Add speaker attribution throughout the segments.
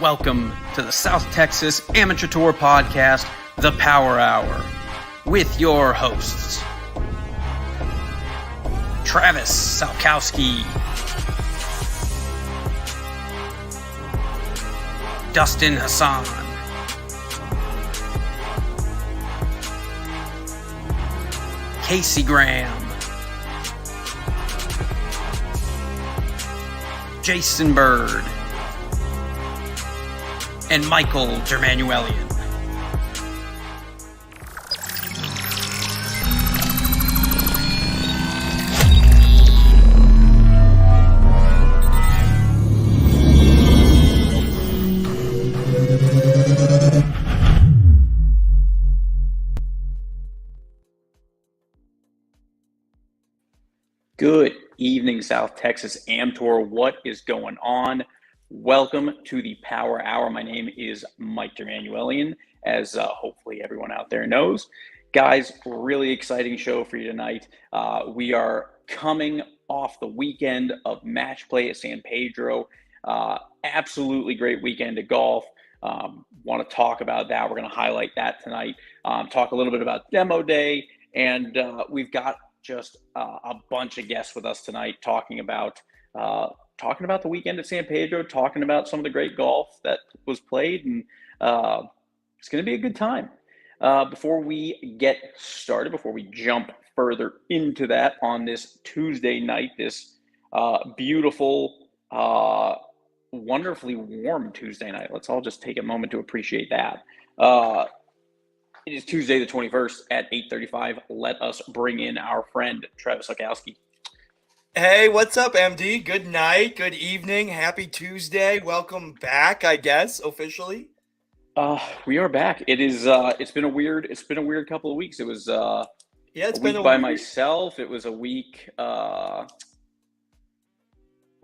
Speaker 1: Welcome to the South Texas Amateur Tour Podcast, The Power Hour, with your hosts, Travis Salkowski, Dustin Hassan, Casey Graham, Jason Bird, and Michael Germanuelian. Good evening, South Texas Am Tour. What is going on? Welcome to the Power Hour. My name is Mike Germanuelian, as hopefully everyone out there knows. Guys, really exciting show for you tonight. We are coming off the weekend of match play at San Pedro. Absolutely great weekend of golf. Want to talk about that. We're going to highlight that tonight. Talk a little bit about demo day, and we've got just a bunch of guests with us tonight talking about the weekend at San Pedro, talking about some of the great golf that was played, and it's going to be a good time. Before we get started, before we jump further into that on this Tuesday night, this beautiful, wonderfully warm Tuesday night, let's all just take a moment to appreciate that. It is Tuesday the 21st at 8:35. Let us bring in our friend, Travis Salkowski.
Speaker 2: Hey, what's up, MD? Good night, good evening, happy Tuesday. Welcome back, I guess, officially.
Speaker 1: We are back. It is it's been a weird couple of weeks. It was
Speaker 2: it's
Speaker 1: a
Speaker 2: been
Speaker 1: week by myself. It was a week what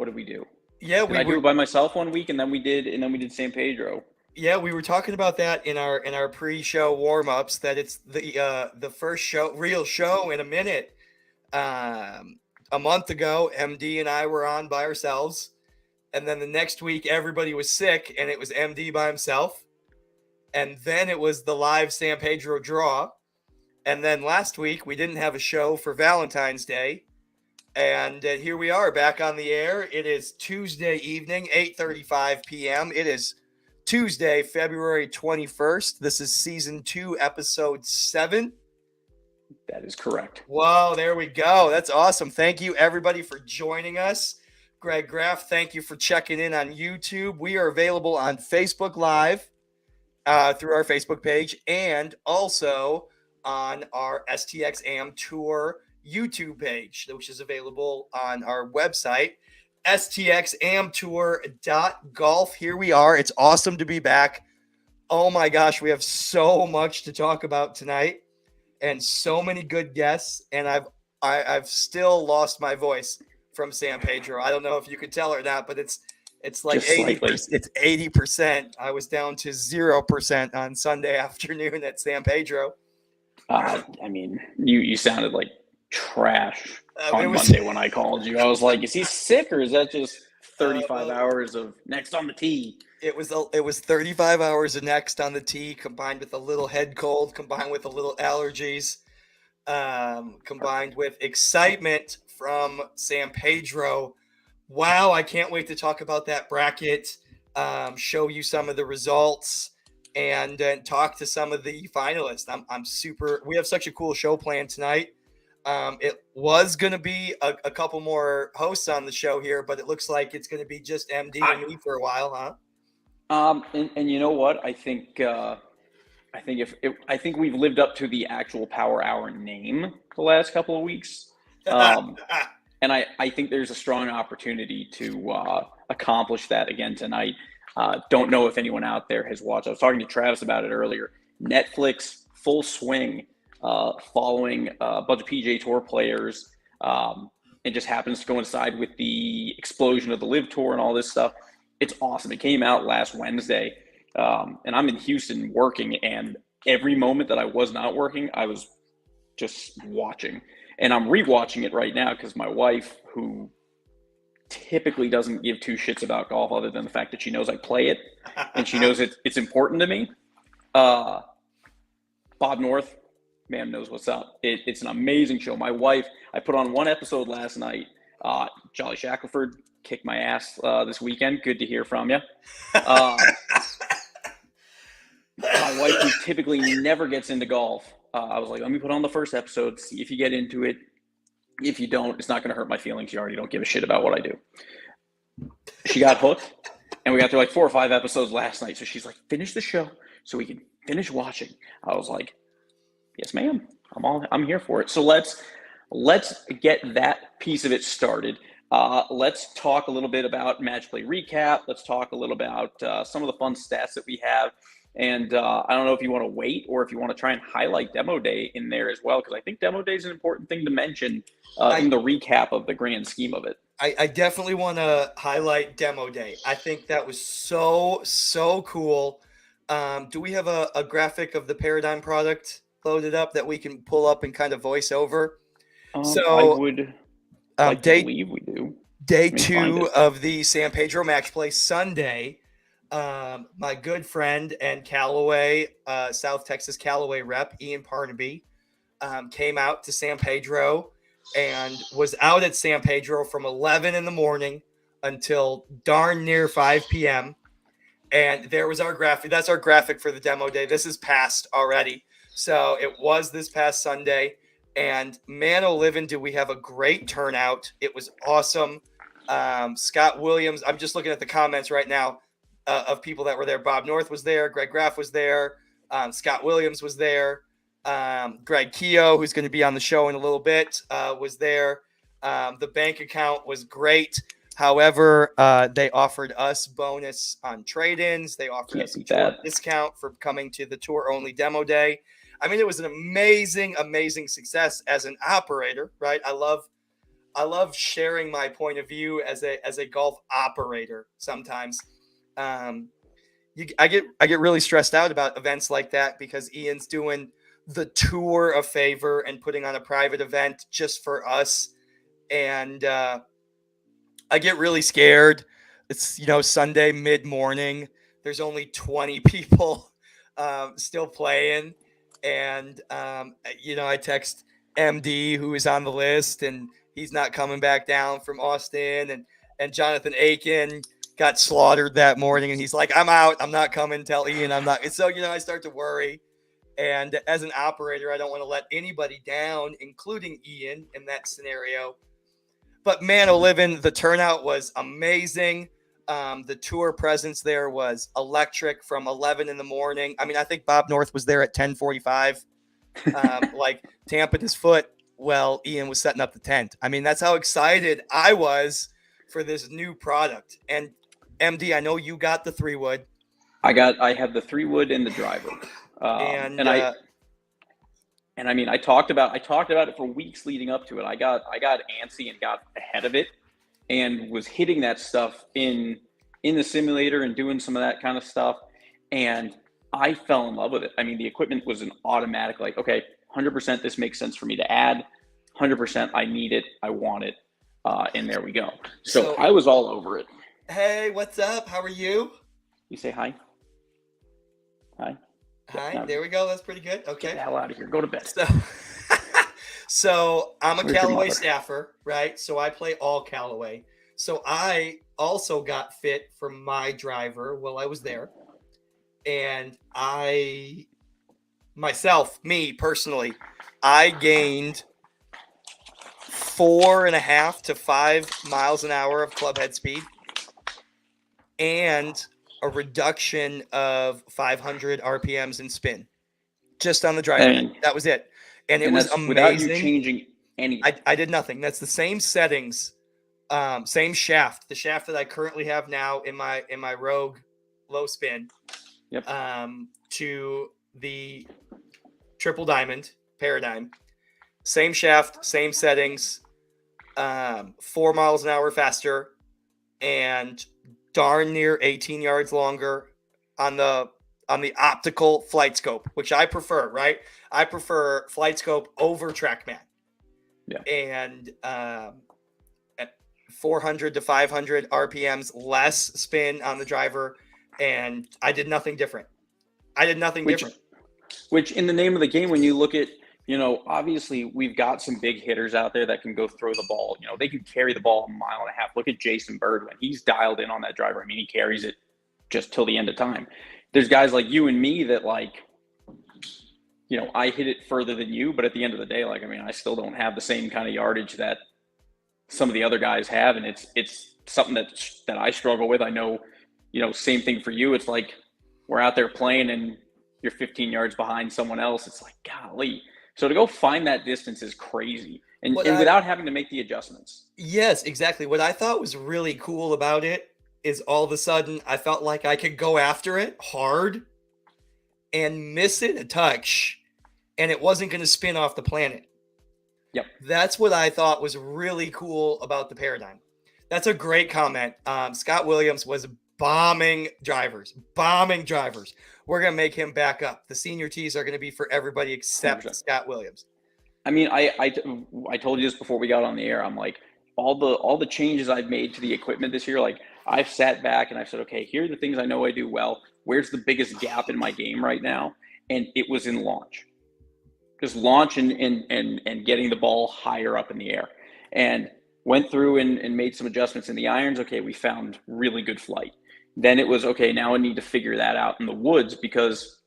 Speaker 1: did we do?
Speaker 2: Yeah,
Speaker 1: I do it by myself one week, and then we did San Pedro.
Speaker 2: Yeah, we were talking about that in our pre-show warm-ups, that it's the first real show in a minute. A month ago, MD and I were on by ourselves, and then the next week everybody was sick, and it was MD by himself, and then it was the live San Pedro draw, and then last week we didn't have a show for Valentine's Day, and here we are back on the air. It is Tuesday evening, 8:35 p.m. It is Tuesday, February 21st. This is season 2, episode 7.
Speaker 1: That is correct.
Speaker 2: Whoa, there we go. That's awesome. Thank you, everybody, for joining us. Greg Graff, thank you for checking in on YouTube. We are available on Facebook Live through our Facebook page, and also on our STX Am Tour YouTube page, which is available on our website, stxamtour.golf. Here we are. It's awesome to be back. Oh my gosh, we have so much to talk about tonight, and so many good guests, and I've still lost my voice from San Pedro. I don't know if you could tell or not, but it's like 80%. It's 80%. I was down to 0% on Sunday afternoon at San Pedro.
Speaker 1: I mean, you sounded like trash on Monday when I called you. I was like, is he sick, or is that just 35 hours of next on the tee?
Speaker 2: It was 35 hours of next on the tee, combined with a little head cold, combined with a little allergies, combined with excitement from San Pedro. Wow, I can't wait to talk about that bracket, show you some of the results, and talk to some of the finalists. I'm super. We have such a cool show planned tonight. It was going to be a couple more hosts on the show here, but it looks like it's going to be just MD and me for a while, huh?
Speaker 1: And you know what? I think we've lived up to the actual Power Hour name the last couple of weeks. And I think there's a strong opportunity to accomplish that again tonight. Don't know if anyone out there has watched. I was talking to Travis about it earlier. Netflix full swing, following a bunch of PGA Tour players. It just happens to coincide with the explosion of the Live Tour and all this stuff. It's awesome. It came out last Wednesday, and I'm in Houston working, and every moment that I was not working, I was just watching. And I'm rewatching it right now because my wife, who typically doesn't give two shits about golf other than the fact that she knows I play it and she knows it's important to me. Bob North, man knows what's up. It's an amazing show. My wife, I put on one episode last night. Jolly Shackelford kicked my ass this weekend. Good to hear from you. My wife, who typically never gets into golf, I was like, let me put on the first episode, see if you get into it. If you don't, it's not going to hurt my feelings. You already don't give a shit about what I do. She got hooked, and we got through like 4 or 5 episodes last night. So she's like, finish the show so we can finish watching. I was like, yes, ma'am. I'm here for it. So let's get that piece of it started. Let's talk a little bit about match play recap. Let's talk a little about some of the fun stats that we have. And I don't know if you want to wait or if you want to try and highlight Demo Day in there as well, because I think Demo Day is an important thing to mention in the recap of the grand scheme of it.
Speaker 2: I definitely want to highlight Demo Day. I think that was so cool. Do we have a graphic of the Paradigm product loaded up that we can pull up and kind of voice over?
Speaker 1: I would like to believe we do.
Speaker 2: Day 2 of the San Pedro match play Sunday. My good friend and Callaway, South Texas Callaway rep, Ian Parnaby, came out to San Pedro and was out at San Pedro from 11 in the morning until darn near 5 p.m. And there was our graphic. That's our graphic for the Demo Day. This is past already. So it was this past Sunday. And man, oh, living, do we have a great turnout. It was awesome. Scott Williams, I'm just looking at the comments right now of people that were there. Bob North was there. Greg Graff was there. Scott Williams was there. Greg Keogh, who's going to be on the show in a little bit, was there. The bank account was great. However, they offered us bonus on trade-ins. They offered us a tour discount for coming to the tour-only Demo Day. I mean, it was an amazing, amazing success as an operator, right? I love sharing my point of view as a golf operator sometimes. I get really stressed out about events like that because Ian's doing the tour a favor and putting on a private event just for us. And I get really scared. It's, Sunday mid-morning. There's only 20 people still playing. And, I text MD, who is on the list, and he's not coming back down from Austin. And Jonathan Aiken got slaughtered that morning, and he's like, I'm out. I'm not coming. Tell Ian I'm not. So, I start to worry. And as an operator, I don't want to let anybody down, including Ian, in that scenario. But man, Olivin, the turnout was amazing. The tour presence there was electric from 11 in the morning. I mean, I think Bob North was there at 10:45, like tamping his foot. Well, Ian was setting up the tent. I mean, that's how excited I was for this new product. And MD, I know you got the 3-wood.
Speaker 1: I have the 3-wood and the driver. And I mean, I talked about it for weeks leading up to it. I got antsy and got ahead of it and was hitting that stuff in the simulator and doing some of that kind of stuff. And I fell in love with it. I mean, the equipment was an automatic, like, okay, 100% this makes sense for me to add. 100% I need it. I want it. And there we go. So I was all over it.
Speaker 2: Hey, what's up? How are you?
Speaker 1: You say hi. Hi.
Speaker 2: Hi, there we go. That's pretty good. Okay.
Speaker 1: Get the hell out of here. Go to bed.
Speaker 2: So I'm a Callaway staffer, right? So I play all Callaway. So I also got fit for my driver while I was there. And me personally, I gained 4.5 to 5 miles an hour of club head speed and a reduction of 500 RPMs in spin just on the driver. That was it. And it was amazing.
Speaker 1: Without you changing anything.
Speaker 2: I did nothing. That's the same settings, same shaft. The shaft that I currently have now in my Rogue low spin.
Speaker 1: Yep.
Speaker 2: To the Triple Diamond Paradigm. Same shaft, same settings, 4 miles an hour faster, and darn near 18 yards longer on the optical flight scope, which I prefer, right? I prefer flight scope over TrackMan.
Speaker 1: Yeah.
Speaker 2: And 400 to 500 RPMs less spin on the driver, and I did nothing different.
Speaker 1: Which in the name of the game, when you look at, obviously we've got some big hitters out there that can go throw the ball. They can carry the ball a mile and a half. Look at Jason Bird when he's dialed in on that driver. I mean, he carries it just till the end of time. There's guys like you and me that I hit it further than you, but at the end of the day, I still don't have the same kind of yardage that some of the other guys have, and it's something that I struggle with. I know, same thing for you. It's like we're out there playing and you're 15 yards behind someone else. It's like, golly. So to go find that distance is crazy, and without having to make the adjustments.
Speaker 2: Yes, exactly. What I thought was really cool about it is all of a sudden I felt like I could go after it hard and miss it a touch, and it wasn't going to spin off the planet.
Speaker 1: Yep.
Speaker 2: That's what I thought was really cool about the paradigm. That's a great comment. Scott Williams was bombing drivers. We're going to make him back up. The senior tees are going to be for everybody except 100%. Scott Williams.
Speaker 1: I mean, I told you this before we got on the air. I'm like, all the changes I've made to the equipment this year, I've sat back and I've said, okay, here are the things I know I do well. Where's the biggest gap in my game right now? And it was in launch. Just launch and getting the ball higher up in the air. And went through and made some adjustments in the irons. Okay, we found really good flight. Then it was, okay, now I need to figure that out in the woods because,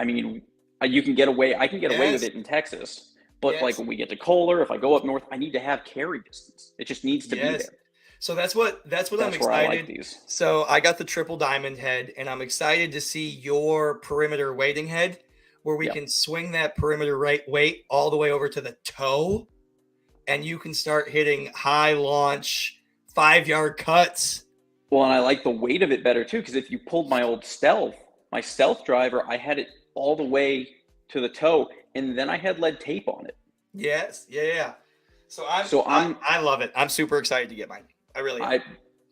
Speaker 1: you can get away. I can get away with it in Texas. But when we get to Kohler, if I go up north, I need to have carry distance. It just needs to be there.
Speaker 2: So that's what I'm excited.
Speaker 1: I like these.
Speaker 2: So I got the triple diamond head, and I'm excited to see your perimeter weighting head, where we can swing that perimeter weight all the way over to the toe, and you can start hitting high launch 5-yard cuts.
Speaker 1: Well, and I like the weight of it better too, because if you pulled my old stealth driver, I had it all the way to the toe, and then I had lead tape on it.
Speaker 2: Yes, yeah. So I love it. I'm super excited to get mine. I really am.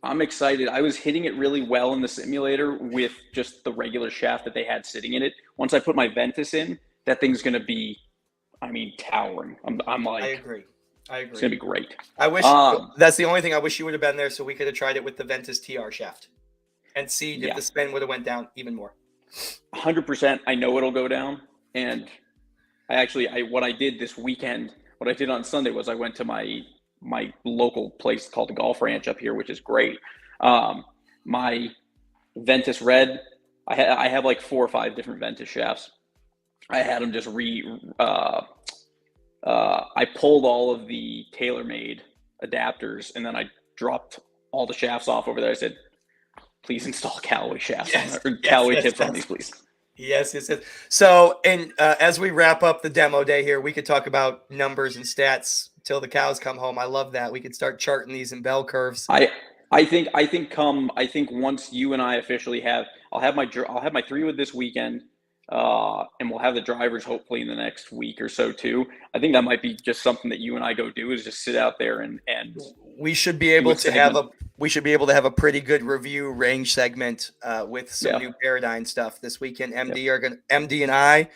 Speaker 1: I'm excited. I was hitting it really well in the simulator with just the regular shaft that they had sitting in it. Once I put my Ventus in, that thing's going to be, towering. I'm like,
Speaker 2: I agree.
Speaker 1: It's going to be great.
Speaker 2: I wish that's the only thing I wish you would have been there, so we could have tried it with the Ventus TR shaft and see if the spin would have went down even more.
Speaker 1: 100%. I know it'll go down. And what I did this weekend, what I did on Sunday was I went to my local place called the Golf Ranch up here, which is great. My Ventus Red, I have like 4 or 5 different Ventus shafts. I had them just I pulled all of the TaylorMade adapters, and then I dropped all the shafts off over there. I said, please install Callaway shafts Callaway tips on these, please.
Speaker 2: Yes. So, and as we wrap up the demo day here, we could talk about numbers and stats till the cows come home. I love that. We could start charting these in bell curves.
Speaker 1: I think once you and I officially I'll have my 3-wood this weekend, and we'll have the drivers hopefully in the next week or so too. I think that might be just something that you and I go do, is just sit out there and
Speaker 2: we should be able to have a pretty good review range segment with some new Paradigm stuff this weekend. MD and I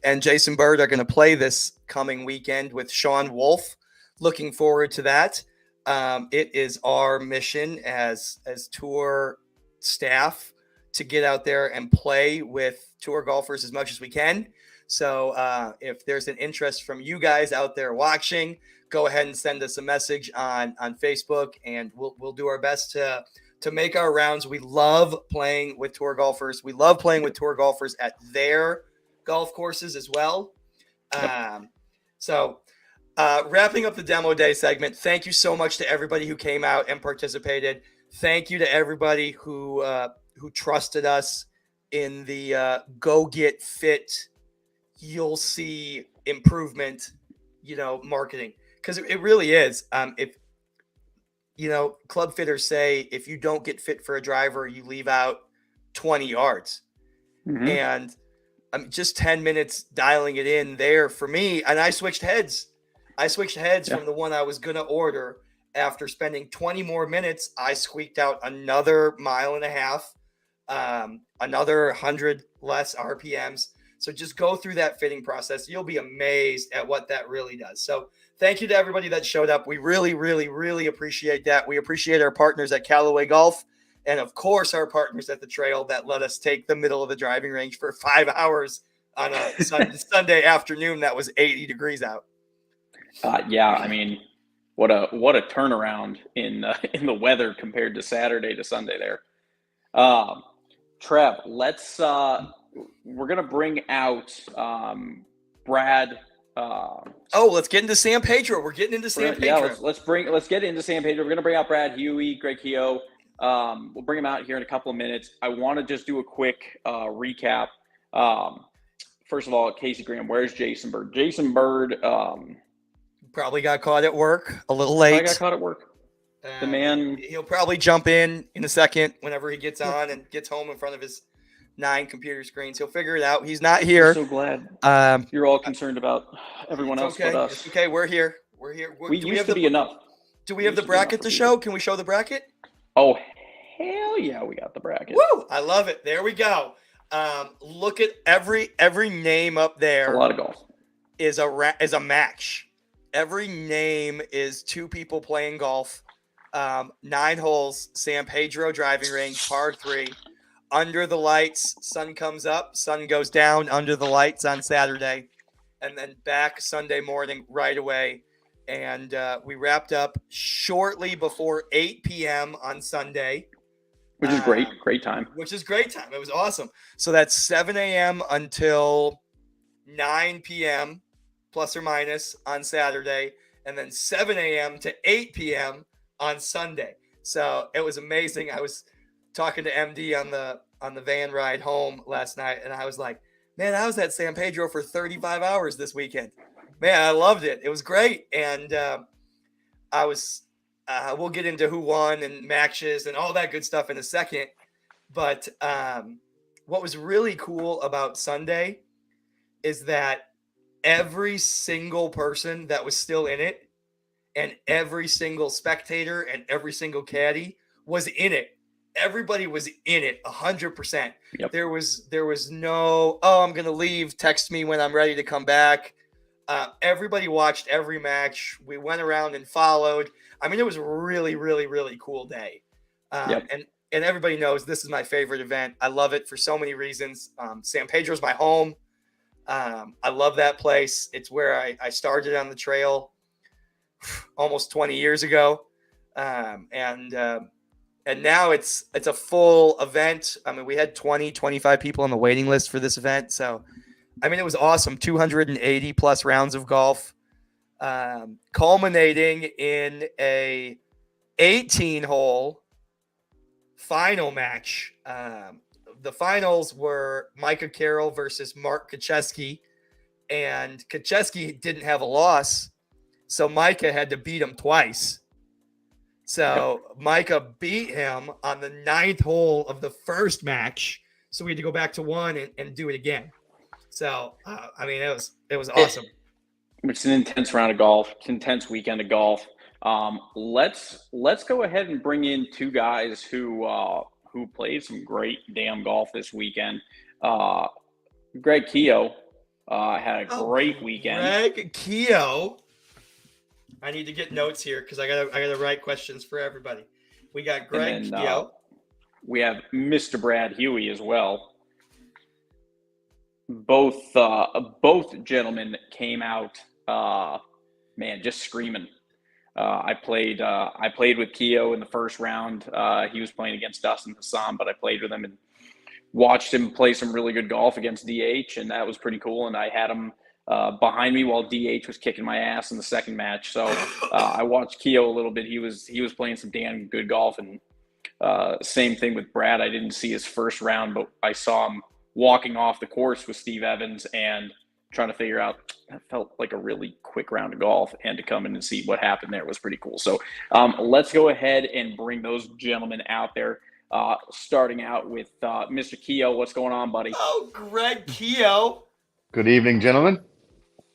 Speaker 2: and Jason Bird are going to play this coming weekend with Sean Wolf. Looking forward to that. It is our mission as tour staff to get out there and play with tour golfers as much as we can. So if there's an interest from you guys out there watching, go ahead and send us a message on Facebook, and we'll do our best to make our rounds. We love playing with tour golfers. We love playing with tour golfers at their golf courses as well. Wrapping up the demo day segment, thank you so much to everybody who came out and participated. Thank you to everybody who trusted us in the go get fit, you'll see improvement, marketing. Because it really is. If club fitters say, if you don't get fit for a driver, you leave out 20 yards. Mm-hmm. And just 10 minutes dialing it in there for me. And I switched heads. From the one I was going to order. After spending 20 more minutes, I squeaked out another 1.5 miles, another 100 less RPMs. So just go through that fitting process. You'll be amazed at what that really does. So thank you to everybody that showed up. We really, really, really appreciate that. We appreciate our partners at Callaway Golf and, of course, our partners at the trail that let us take the middle of the driving range for 5 hours on a Sunday afternoon that was 80 degrees out.
Speaker 1: Yeah, I mean, what a turnaround in the weather compared to Saturday to Sunday there. Trev, we're gonna bring out Brad.
Speaker 2: Let's get into San Pedro. We're getting into San Pedro.
Speaker 1: Yeah, let's get into San Pedro. We're gonna bring out Brad Huey, Greg Keogh. We'll bring him out here in a couple of minutes. I want to just do a quick recap. First of all, Casey Graham, where's Jason Bird? Jason Bird
Speaker 2: probably got caught at work a little late. The man. He'll probably jump in a second whenever he gets on and gets home in front of his 9 computer screens. He'll figure it out. He's not here.
Speaker 1: I'm so glad. You're all concerned about everyone else but us.
Speaker 2: It's okay. We're here.
Speaker 1: We used to be enough.
Speaker 2: Do we have the bracket to show? Can we show the bracket?
Speaker 1: Oh, hell yeah, we got the bracket.
Speaker 2: Woo! I love it. There we go. Look at every name up there.
Speaker 1: It's a lot of golf.
Speaker 2: Is a match. Every name is 2 people playing golf. 9 holes, San Pedro driving range, par 3. Under the lights, sun comes up, sun goes down under the lights on Saturday, and then back Sunday morning right away. And we wrapped up shortly before 8 p.m. on Sunday.
Speaker 1: Which is great. Great time.
Speaker 2: Which is great time. It was awesome. So that's 7 a.m. until 9 p.m. plus or minus on Saturday, and then 7 a.m. to 8 p.m. on Sunday. So it was amazing. I was talking to MD on the van ride home last night, and I was like, man, I was at San Pedro for 35 hours this weekend. Man, I loved it. It was great. And we'll get into who won and matches and all that good stuff in a second. But what was really cool about Sunday is that every single person that was still in it and every single spectator and every single caddy was in it. Everybody was in it 100%.
Speaker 1: Yep.
Speaker 2: There was no, I'm going to leave. Text me when I'm ready to come back. Everybody watched every match. We went around and followed. I mean, it was a really, really, really cool day.
Speaker 1: Yep.
Speaker 2: And everybody knows this is my favorite event. I love it for so many reasons. San Pedro's my home. I love that place. It's where I started on the trail almost 20 years ago. And now it's a full event. I mean, we had 25 people on the waiting list for this event. So, I mean, it was awesome. 280 plus rounds of golf, culminating in a 18-hole final match. The finals were Micah Carroll versus Mark Kacheski, and Kacheski didn't have a loss, so Micah had to beat him twice. So Micah beat him on the 9th hole of the first match, so we had to go back to 1 and do it again. So I mean, it was awesome.
Speaker 1: It's an intense round of golf. It's an intense weekend of golf. Let's go ahead and bring in 2 guys who played some great damn golf this weekend. Greg Keogh had a great weekend.
Speaker 2: Greg Keogh. I need to get notes here because I gotta write questions for everybody. We got Greg Keogh.
Speaker 1: We have Mr. Brad Huey as well. Both gentlemen came out, just screaming. I played with Keogh in the first round. He was playing against Dustin, but I played with him and watched him play some really good golf against DH, and that was pretty cool. And I had him behind me while DH was kicking my ass in the second match. So I watched Keogh a little bit. He was playing some damn good golf, and same thing with Brad. I didn't see his first round, but I saw him walking off the course with Steve Evans and trying to figure out. That felt like a really quick round of golf, and to come in and see what happened there was pretty cool. So let's go ahead and bring those gentlemen out there. Starting out with Mr. Keogh. What's going on, buddy?
Speaker 2: Oh, Greg Keogh.
Speaker 3: Good evening, gentlemen.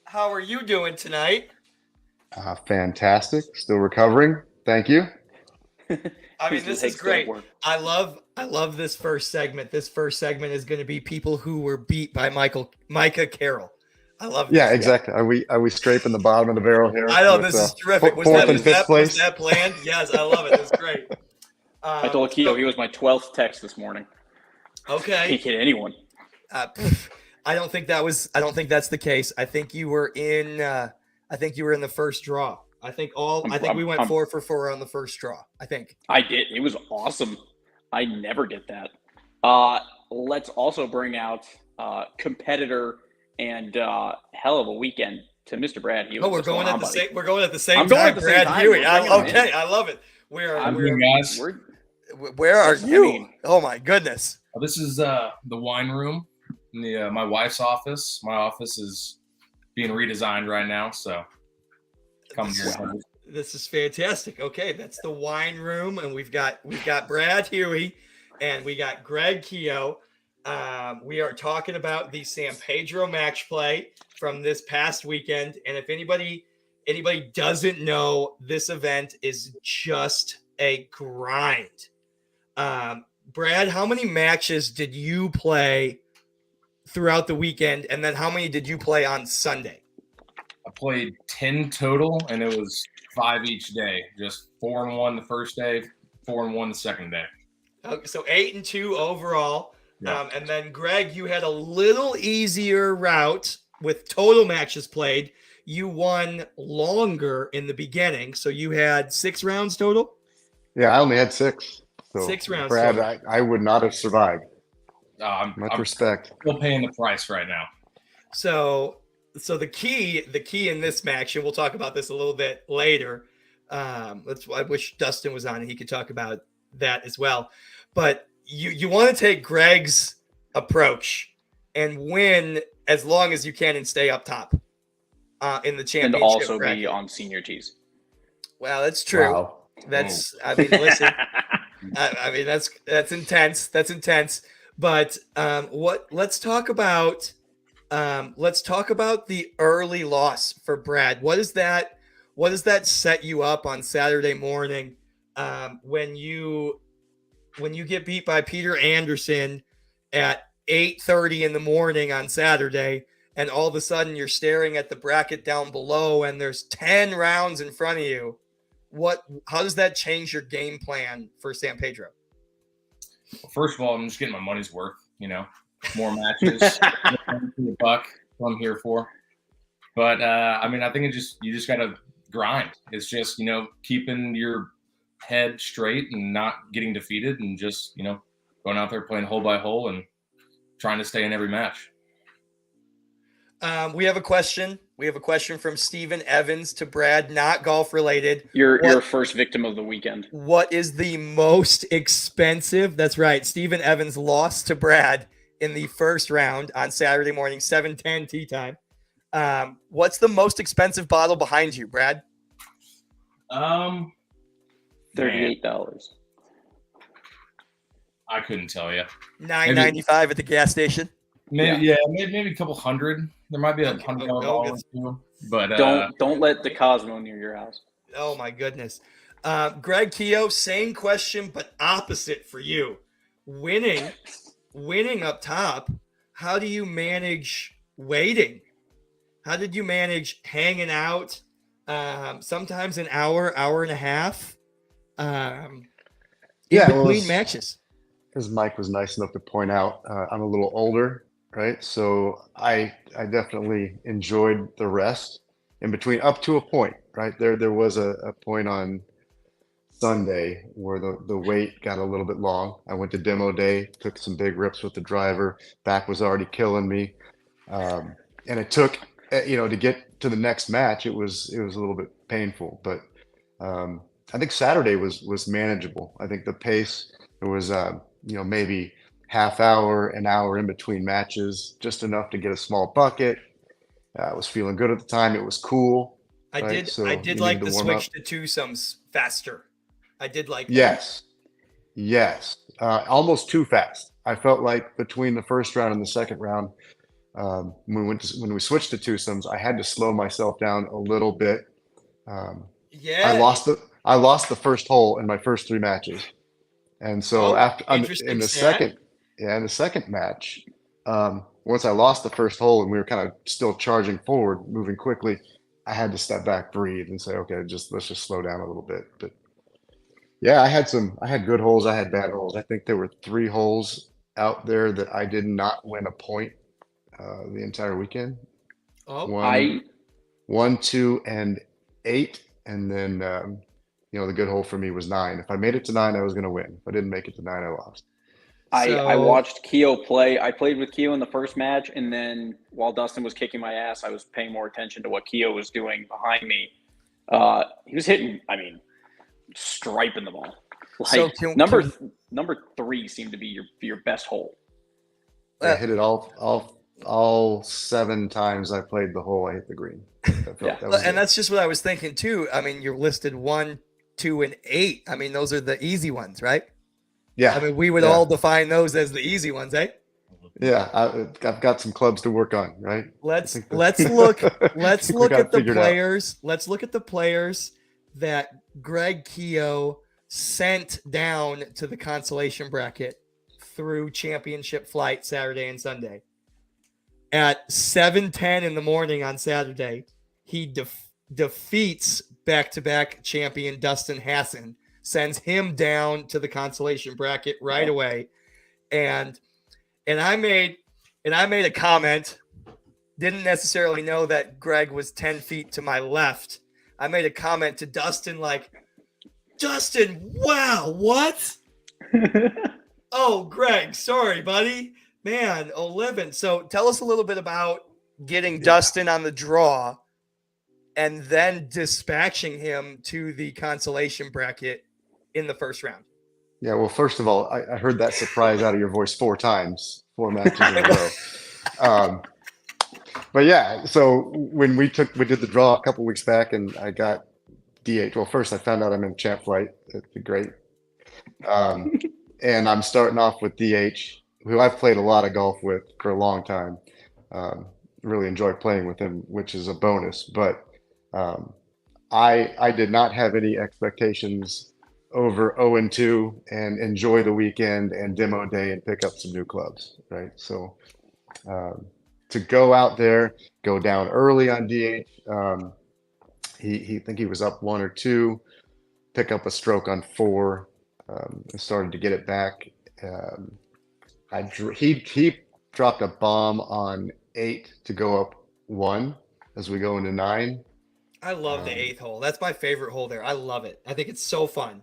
Speaker 2: How are you doing tonight?
Speaker 3: Fantastic. Still recovering. Thank you.
Speaker 2: I mean,
Speaker 1: His
Speaker 2: this is
Speaker 1: legs don't
Speaker 2: great.
Speaker 1: work.
Speaker 2: I love this first segment. This first segment is going to be people who were beat by Micah Carroll. I love this.
Speaker 3: Yeah, exactly. Are we scraping the bottom of the barrel here?
Speaker 2: I know
Speaker 3: with,
Speaker 2: this is terrific.
Speaker 3: Fourth and fifth
Speaker 2: Was
Speaker 3: place?
Speaker 2: that planned? Yes, I love it. That's great.
Speaker 1: I told Keto he was my 12th text this morning.
Speaker 2: Okay.
Speaker 1: Can't hit anyone.
Speaker 2: I don't think that's the case. I think you were in the first draw. I think we went 4 for 4 on the first draw. I think.
Speaker 1: I did. It was awesome. I never get that. Let's also bring out competitor and hell of a weekend to Mr. Brad Hewitt.
Speaker 2: We're going at the same
Speaker 1: I'm
Speaker 2: time.
Speaker 1: going at the same
Speaker 2: Brad
Speaker 1: time.
Speaker 2: Hewitt. I love it. Where are you? Oh my goodness.
Speaker 4: This is the wine room in my wife's office. My office is being redesigned right now, so come here.
Speaker 2: This is fantastic. Okay, that's the wine room, and we've got Brad Huey, and we got Greg Keogh. We are talking about the San Pedro match play from this past weekend, and if anybody doesn't know, this event is just a grind. Brad, how many matches did you play throughout the weekend, and then how many did you play on Sunday?
Speaker 4: I played 10 total, and it was 5 each day. Just 4-1 the first day, 4-1 the second day.
Speaker 2: Okay, so 8-2 overall.
Speaker 4: Yeah.
Speaker 2: And then Greg, you had a little easier route with total matches played. You won longer in the beginning, so you had 6 rounds total.
Speaker 3: Yeah, I only had 6. So
Speaker 2: 6 rounds.
Speaker 3: Brad,
Speaker 2: total.
Speaker 3: I would not have survived.
Speaker 4: I'm
Speaker 3: respect.
Speaker 4: Still paying the price right now.
Speaker 2: So the key in this match, and we'll talk about this a little bit later. I wish Dustin was on and he could talk about that as well. But you want to take Greg's approach and win as long as you can and stay up top in the championship.
Speaker 1: And also
Speaker 2: bracket.
Speaker 1: be on senior tees.
Speaker 2: Well, that's true.
Speaker 3: Wow.
Speaker 2: I mean, listen. I mean, that's intense. That's intense. But let's talk about the early loss for Brad. What does that set you up on Saturday morning when you get beat by Peter Anderson at 8:30 in the morning on Saturday, and all of a sudden you're staring at the bracket down below and there's 10 rounds in front of you? How does that change your game plan for San Pedro?
Speaker 4: Well, first of all, I'm just getting my money's worth, more matches, the buck I'm here for. But I mean, I think you just got to grind. It's just, keeping your head straight and not getting defeated, and just, going out there playing hole by hole and trying to stay in every match.
Speaker 2: We have a question. We have a question from Steven Evans to Brad, not golf related.
Speaker 1: Your first victim of the weekend. What
Speaker 2: is the most expensive? That's right. Steven Evans lost to Brad in the first round on Saturday morning, 7:10 tee time. What's the most expensive bottle behind you, Brad?
Speaker 1: $38.
Speaker 4: I couldn't tell you.
Speaker 2: $9.95 at the gas station.
Speaker 4: Maybe maybe a couple hundred. There might be a $100 bottle too, but
Speaker 1: don't let the Cosmo near your house.
Speaker 2: Oh my goodness. Greg Keogh, same question but opposite for you. Winning up top. How do you manage waiting? How did you manage hanging out? Sometimes an hour and a half. Between matches.
Speaker 3: As Mike was nice enough to point out, I'm a little older, right? So I definitely enjoyed the rest in between, up to a point, right? There was a point on Sunday where the wait got a little bit long. I went to demo day, took some big rips with the driver. Back was already killing me, and it took to get to the next match. It was a little bit painful, but I think Saturday was manageable. I think the pace, it was maybe half hour, an hour in between matches, just enough to get a small bucket. I was feeling good at the time. It was cool.
Speaker 2: I did like the switch to twosomes faster. I did like that. Yes.
Speaker 3: Almost too fast. I felt like between the first round and the second round, when we switched to twosomes, I had to slow myself down a little bit. I I lost the first hole in my first 3 matches. And so
Speaker 2: interesting
Speaker 3: in the
Speaker 2: stat.
Speaker 3: second match, once I lost the first hole and we were kind of still charging forward, moving quickly, I had to step back, breathe, and say, okay, let's just slow down a little bit. But yeah, I had good holes, I had bad holes. I think there were 3 holes out there that I did not win a point the entire weekend.
Speaker 2: Oh,
Speaker 3: One, 2, and 8, and then the good hole for me was 9. If I made it to 9, I was going to win. If I didn't make it to 9, I lost.
Speaker 1: I watched Keo play. I played with Keo in the first match, and then while Dustin was kicking my ass, I was paying more attention to what Keo was doing behind me. He was hitting, striping the ball. Like number 3 seemed to be your best hole.
Speaker 3: I hit it all 7 times I played the hole. I hit the green.
Speaker 2: That's just what I was thinking too. I mean, you're listed 1, 2, and 8. I mean, those are the easy ones, right?
Speaker 3: Yeah.
Speaker 2: I mean, we would all define those as the easy ones, eh?
Speaker 3: Yeah, I've got some clubs to work on, right?
Speaker 2: Let's look at the players. Let's look at the players that Greg Keogh sent down to the consolation bracket through championship flight Saturday and Sunday. At 7:10 in the morning on Saturday, he defeats back-to-back champion Dustin Hassan, sends him down to the consolation bracket right away. And I made a comment. Didn't necessarily know that Greg was 10 feet to my left. I made a comment to Dustin like, Dustin, wow, what? Oh, Greg, sorry, buddy. Man, 11. So tell us a little bit about getting Dustin on the draw and then dispatching him to the consolation bracket in the first round.
Speaker 3: Yeah, well, first of all, I heard that surprise out of your voice 4 times, 4 matches in a row. But yeah, so when we did the draw a couple weeks back, and I got DH. Well, first I found out I'm in champ flight. That's great. And I'm starting off with DH, who I've played a lot of golf with for a long time. Really enjoy playing with him, which is a bonus. But I did not have any expectations over 0-2 and enjoy the weekend and demo day and pick up some new clubs, right? So to go out there, go down early on DH, he think he was up 1 or 2, pick up a stroke on 4, and started to get it back. He dropped a bomb on 8 to go up 1 as we go into 9.
Speaker 2: I love the 8th hole. That's my favorite hole there. I love it. I think it's so fun.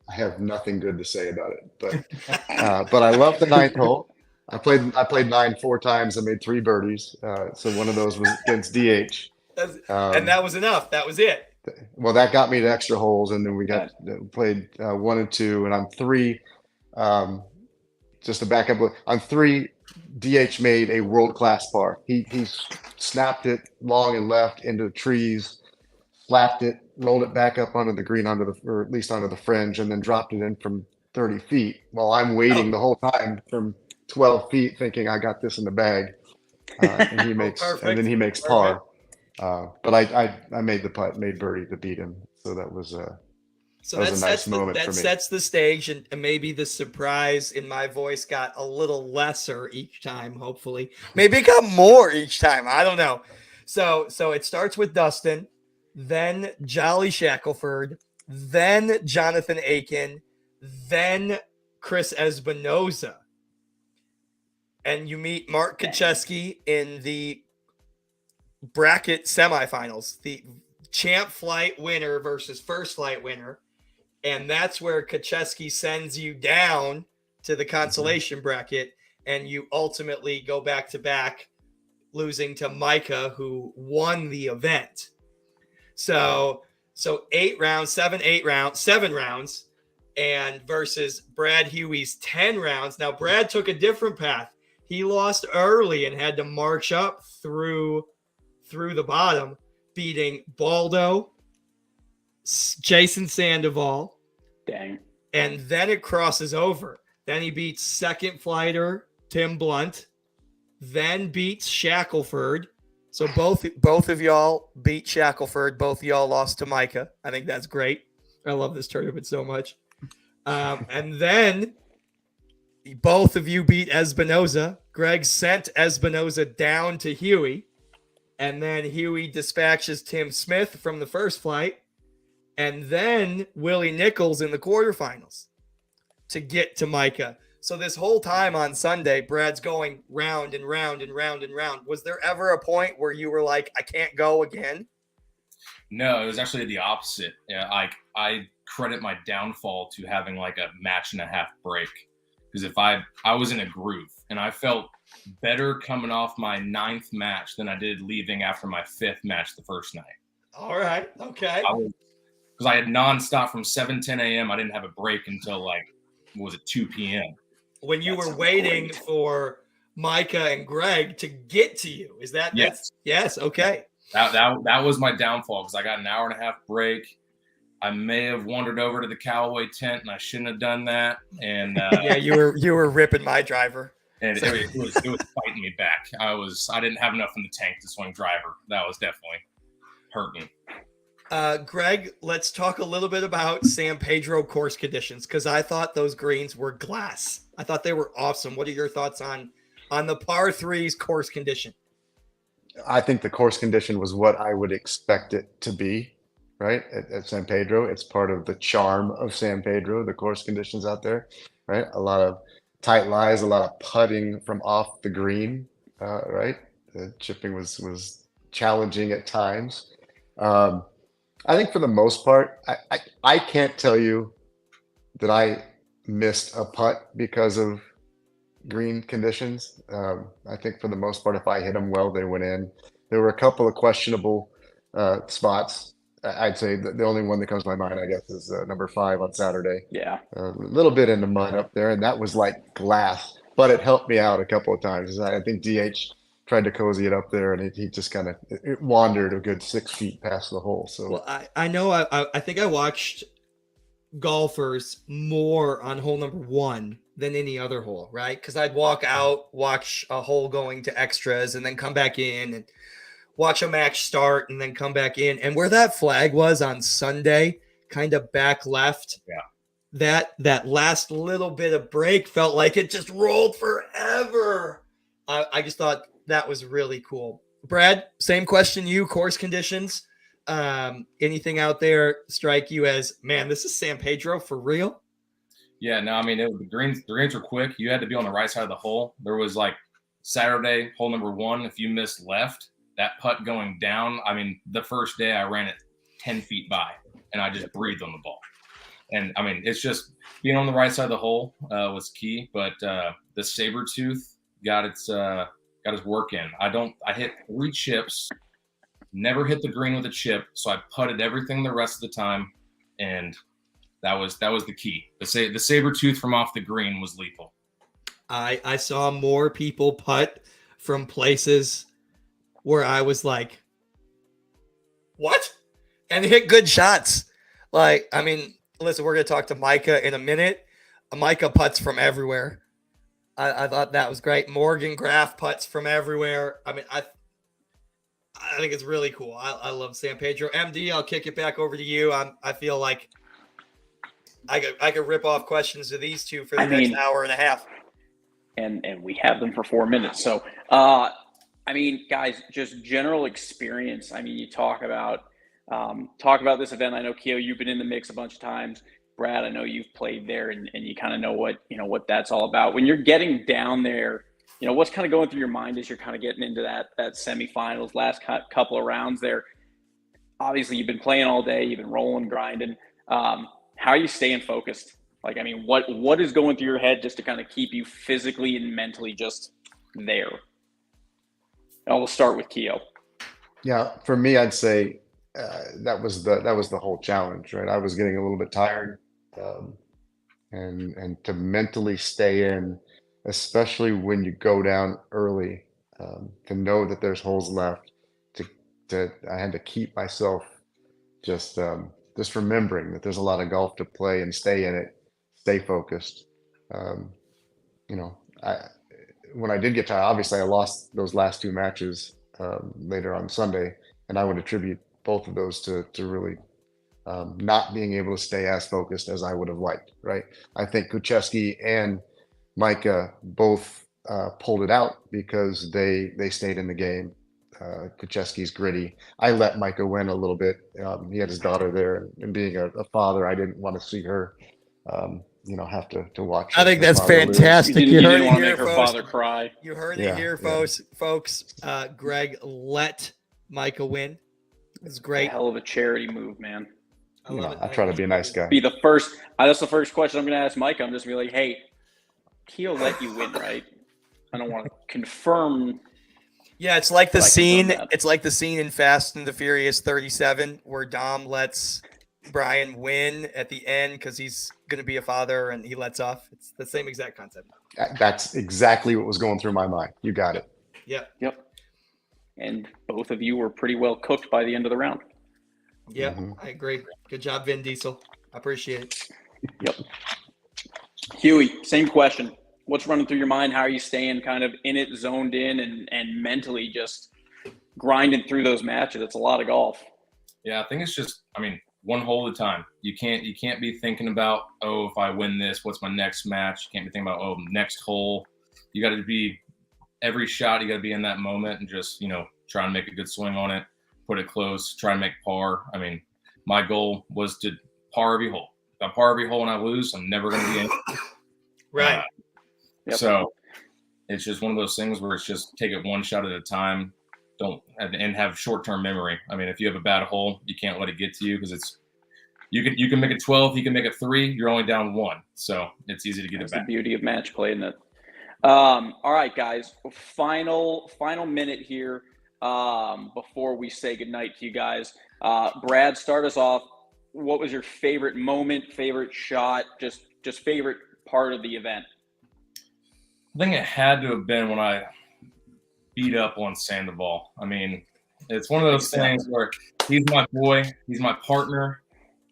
Speaker 3: I have nothing good to say about it, but I love the 9th hole. I played 9 4 times. I made 3 birdies. So one of those was against DH.
Speaker 2: And that was enough. That was it.
Speaker 3: Well, that got me to extra holes, and then we played 1 and 2, and on 3, just to back up, on 3, DH made a world-class par. He snapped it long and left into the trees, slapped it, rolled it back up onto the green, or at least onto the fringe, and then dropped it in from 30 feet while I'm waiting the whole time from 12 feet thinking I got this in the bag. And he makes par. But I made the putt, made birdie to beat him. So that was a nice moment for me. That
Speaker 2: sets the stage, and maybe the surprise in my voice got a little lesser each time, hopefully. Maybe it got more each time. I don't know. So it starts with Dustin, then Jolly Shackelford, then Jonathan Aiken, then Chris Espinoza. And you meet Mark Kacheski in the bracket semifinals, the champ flight winner versus first flight winner. And that's where Kacheski sends you down to the consolation bracket, and you ultimately go back to back, losing to Micah, who won the event. So 7 rounds, and versus Brad Huey's 10 rounds. Now, Brad took a different path. He lost early and had to march up through the bottom, beating Baldo, Jason Sandoval.
Speaker 1: Dang.
Speaker 2: And then it crosses over. Then he beats second flighter Tim Blunt, then beats Shackelford. So both of y'all beat Shackelford. Both of y'all lost to Micah. I think that's great. I love this tournament so much. And then both of you beat Espinoza. Greg sent Espinoza down to Huey. And then Huey dispatches Tim Smith from the first flight. And then Willie Nichols in the quarterfinals to get to Micah. So this whole time on Sunday, Brad's going round and round and round and round. Was there ever a point where you were like, I can't go again?
Speaker 4: No, it was actually the opposite. Yeah, I credit my downfall to having like a match and a half break. Because if I was in a groove and I felt better coming off my 9th match than I did leaving after my 5th match the first night.
Speaker 2: All right. Okay.
Speaker 4: Because I had nonstop from 7:10 a.m. I didn't have a break until like, what was it, 2 p.m.
Speaker 2: When you were waiting for Micah and Greg to get to you. Is that?
Speaker 4: Yes.
Speaker 2: Yes. Okay.
Speaker 4: That was my downfall because I got an hour and a half break. I may have wandered over to the Callaway tent and I shouldn't have done that. And
Speaker 2: yeah, you were ripping my driver.
Speaker 4: And it was fighting me back. I didn't have enough in the tank to swing driver. That was definitely hurting.
Speaker 2: Greg, let's talk a little bit about San Pedro course conditions because I thought those greens were glass. I thought they were awesome. What are your thoughts on the par threes course condition?
Speaker 3: I think the course condition was what I would expect it to be, right? At San Pedro, it's part of the charm of San Pedro, the course conditions out there, right? A lot of tight lies, a lot of putting from off the green, right? The chipping was challenging at times. I think for the most part, I can't tell you that I missed a putt because of green conditions. I think for the most part, if I hit them well, they went in. There were a couple of questionable spots. I'd say the only one that comes to my mind, I guess, is number 5 on Saturday.
Speaker 1: Yeah.
Speaker 3: A little bit in the mud up there, and that was like glass, but it helped me out a couple of times. I think DH tried to cozy it up there, and he just kind of it wandered a good 6 feet past the hole. So
Speaker 2: well, I know I think I watched golfers more on hole number 1 than any other hole, right? Because I'd walk out, watch a hole going to extras, and then come back in and watch a match start, and then come back in. And where that flag was on Sunday, kind of back left,
Speaker 4: yeah,
Speaker 2: that last little bit of break felt like it just rolled forever. I just thought that was really cool. Brad, same question to you, course conditions. Anything out there strike you as, man, this is San Pedro for real?
Speaker 4: Yeah, no, I mean, the greens were quick. You had to be on the right side of the hole. There was like Saturday, hole number 1, if you missed left, that putt going down, I mean, the first day I ran it 10 feet by and I just breathed on the ball. And I mean, it's just being on the right side of the hole was key, but the saber tooth got its work in. I hit 3 chips, never hit the green with a chip. So I putted everything the rest of the time. And that was the key. The saber tooth from off the green was lethal.
Speaker 2: I saw more people putt from places where I was like, what? And hit good shots. Like, I mean, listen, we're going to talk to Micah in a minute. Micah putts from everywhere. I thought that was great. Morgan Graff putts from everywhere. I mean, I think it's really cool. I love San Pedro. MD, I'll kick it back over to you. I feel like I could rip off questions to these two for the next hour and a half.
Speaker 1: And we have them for 4 minutes. So, I mean, guys, just general experience. I mean, you talk about this event. I know, Keo, you've been in the mix a bunch of times. Brad, I know you've played there and you kind of know what that's all about. When you're getting down there, what's kind of going through your mind as you're kind of getting into that semifinals, last couple of rounds there? Obviously, you've been playing all day. You've been rolling, grinding. How are you staying focused? Like, I mean, what is going through your head just to kind of keep you physically and mentally just there? And we'll start with Keo.
Speaker 3: Yeah, for me, I'd say that was the whole challenge, right? I was getting a little bit tired, and to mentally stay in, especially when you go down early, to know that there's holes left. I had to keep myself just remembering that there's a lot of golf to play and stay in it, stay focused. When I did get tired, obviously I lost those last 2 matches later on Sunday, and I would attribute both of those to really not being able to stay as focused as I would have liked, right? I think Kucheski and Micah both pulled it out because they stayed in the game. Kucheski's gritty. I let Micah win a little bit. He had his daughter there, and being a father, I didn't want to see her, have to watch.
Speaker 2: I think
Speaker 3: her
Speaker 2: that's
Speaker 3: father lose.
Speaker 2: fantastic.
Speaker 1: You
Speaker 2: heard
Speaker 1: didn't
Speaker 2: it
Speaker 1: want to
Speaker 2: here,
Speaker 1: make her
Speaker 2: folks.
Speaker 1: father cry.
Speaker 2: You heard
Speaker 3: Yeah,
Speaker 2: it here, folks. Greg let Micah win. It's great.
Speaker 1: Hell of a charity move, man.
Speaker 2: I love it.
Speaker 3: I try to be a nice guy.
Speaker 1: Be the first. That's the first question I'm going to ask Mike. I'm just going to be like, hey, Keo let you win, right? I don't want to confirm.
Speaker 2: Yeah, it's like the
Speaker 1: But I
Speaker 2: scene.
Speaker 1: confirm that.
Speaker 2: It's like the scene in Fast and the Furious 37 where Dom lets Brian win at the end because he's going to be a father and he lets off. It's the same exact concept.
Speaker 3: That's exactly what was going through my mind. You got it.
Speaker 2: Yep.
Speaker 1: And both of you were pretty well cooked by the end of the round.
Speaker 2: Yep.
Speaker 3: Mhm.
Speaker 2: I agree. Good job, Vin Diesel. I appreciate it.
Speaker 1: Yep. Huey, same question. What's running through your mind? How are you staying kind of in it, zoned in, and mentally just grinding through those matches? It's a lot of golf.
Speaker 4: Yeah, I think it's just, one hole at a time. You can't be thinking about, if I win this, what's my next match? You can't be thinking about, next hole. You got to be every shot. You got to be in that moment and just, try and make a good swing on it, put it close, try and make par. My goal was to par every hole. If I par every hole and I lose, I'm never going to be in.
Speaker 2: Right.
Speaker 1: Yep.
Speaker 4: So it's just one of those things where it's just take it one shot at a time. And have short-term memory. If you have a bad hole, you can't let it get to you because you can make it 12, you can make it 3, you're only down 1. So it's easy to get
Speaker 1: That's
Speaker 4: it back.
Speaker 1: the beauty of match play, isn't it? All right, guys. Final minute here before we say goodnight to you guys. Brad, start us off. What was your favorite moment, favorite shot, just favorite part of the event?
Speaker 4: I think it had to have been when I beat up on Sandoval. It's one of those things where he's my boy, he's my partner,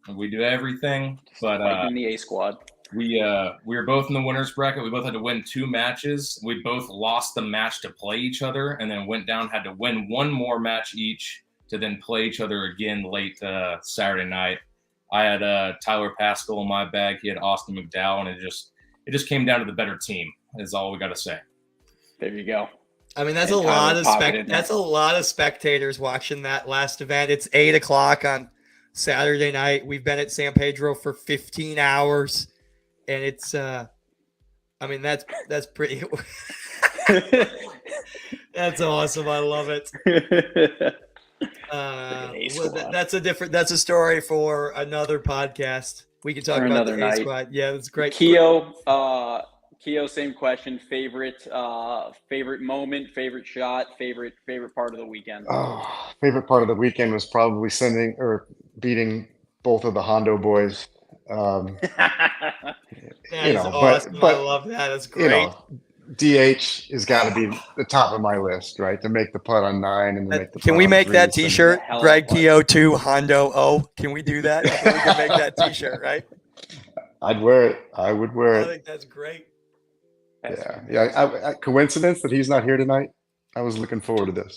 Speaker 4: and we do everything. But
Speaker 1: in the A squad,
Speaker 4: we were both in the winners bracket. We both had to win 2 matches. We both lost the match to play each other, and then went down, had to win 1 more match each to then play each other again late Saturday night. I had Tyler Pascal in my bag. He had Austin McDowell, and it just came down to the better team. Is all we got to say.
Speaker 1: there you go.
Speaker 2: That's
Speaker 1: And
Speaker 2: a lot of
Speaker 1: Tyler popped it in
Speaker 2: that's
Speaker 1: there.
Speaker 2: a lot of spectators watching that last event. It's 8:00 on Saturday night. We've been at San Pedro for 15 hours, and it's that's pretty. That's awesome. I love it. That's a story for another podcast. We can talk
Speaker 1: For
Speaker 2: about the
Speaker 1: another
Speaker 2: A
Speaker 1: night.
Speaker 2: squad. Yeah, that's great.
Speaker 1: Keo, same question. Favorite moment, favorite shot, favorite part of the weekend.
Speaker 3: Oh, favorite part of the weekend was probably beating both of the Hondo boys.
Speaker 2: That is awesome. I love that. That's great.
Speaker 3: DH has got to be the top of my list, right? To make the putt on 9 and to make the.
Speaker 2: Can
Speaker 3: putt
Speaker 2: we
Speaker 3: on
Speaker 2: make that
Speaker 3: 3s and-
Speaker 2: T-shirt?
Speaker 1: hell of a
Speaker 2: Greg
Speaker 1: putt.
Speaker 2: Keo 2 Hondo O. Can we do that? I think we can make that T-shirt, right?
Speaker 3: I'd wear it. I would wear
Speaker 2: I
Speaker 3: it.
Speaker 2: think that's great.
Speaker 3: Yeah. Coincidence that he's not here tonight. I was looking forward to this.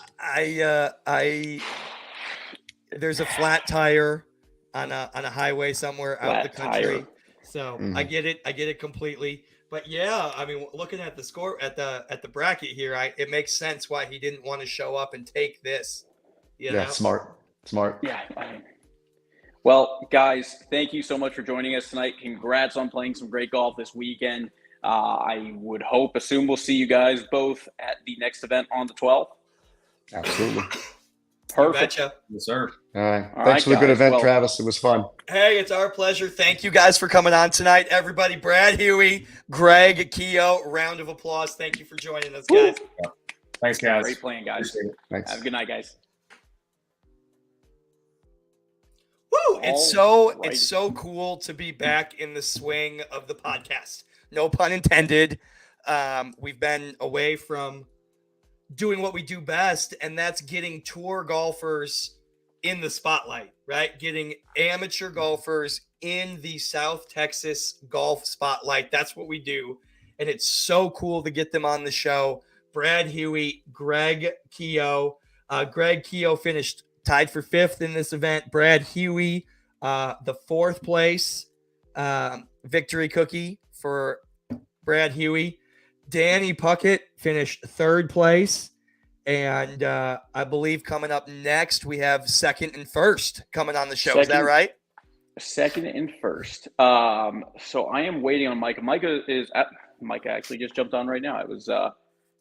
Speaker 2: There's a flat tire on a highway somewhere out in the
Speaker 1: Flat
Speaker 2: country.
Speaker 1: tire.
Speaker 2: So
Speaker 3: Mhm.
Speaker 2: I get it completely. But yeah, looking at the score at the bracket here, it makes sense why he didn't want to show up and take this. You know?
Speaker 3: Smart.
Speaker 1: Yeah. Well, guys, thank you so much for joining us tonight. Congrats on playing some great golf this weekend. I would assume we'll see you guys both at the next event on the 12th.
Speaker 3: Absolutely.
Speaker 1: Perfect.
Speaker 2: You betcha.
Speaker 4: Yes, sir.
Speaker 3: All right.
Speaker 1: All
Speaker 3: Thanks
Speaker 1: right,
Speaker 3: for the good
Speaker 1: guys.
Speaker 3: event,
Speaker 1: Well-
Speaker 3: Travis. It was fun.
Speaker 2: Hey, it's our pleasure. Thank you guys for coming on tonight. Everybody, Brad Huey, Greg Keo, round of applause. Thank you for joining us, guys.
Speaker 4: Thanks, guys.
Speaker 1: Great playing, guys.
Speaker 4: Appreciate it.
Speaker 3: Thanks.
Speaker 1: Have a good night, guys.
Speaker 2: Woo! It's
Speaker 1: Alrighty.
Speaker 2: so cool to be back in the swing of the podcast. No pun intended. We've been away from doing what we do best, and that's getting tour golfers in the spotlight, right? Getting amateur golfers in the South Texas golf spotlight. That's what we do. And it's so cool to get them on the show. Brad Huey, Greg Keo. Greg Keo finished tied for 5th in this event. Brad Huey The fourth place victory cookie for Brad Huey. Danny Puckett finished third place. And I believe coming up next, we have second and first coming on the show. Is that right?
Speaker 1: Second and first. So I am waiting on Micah. Micah actually just jumped on right now. I was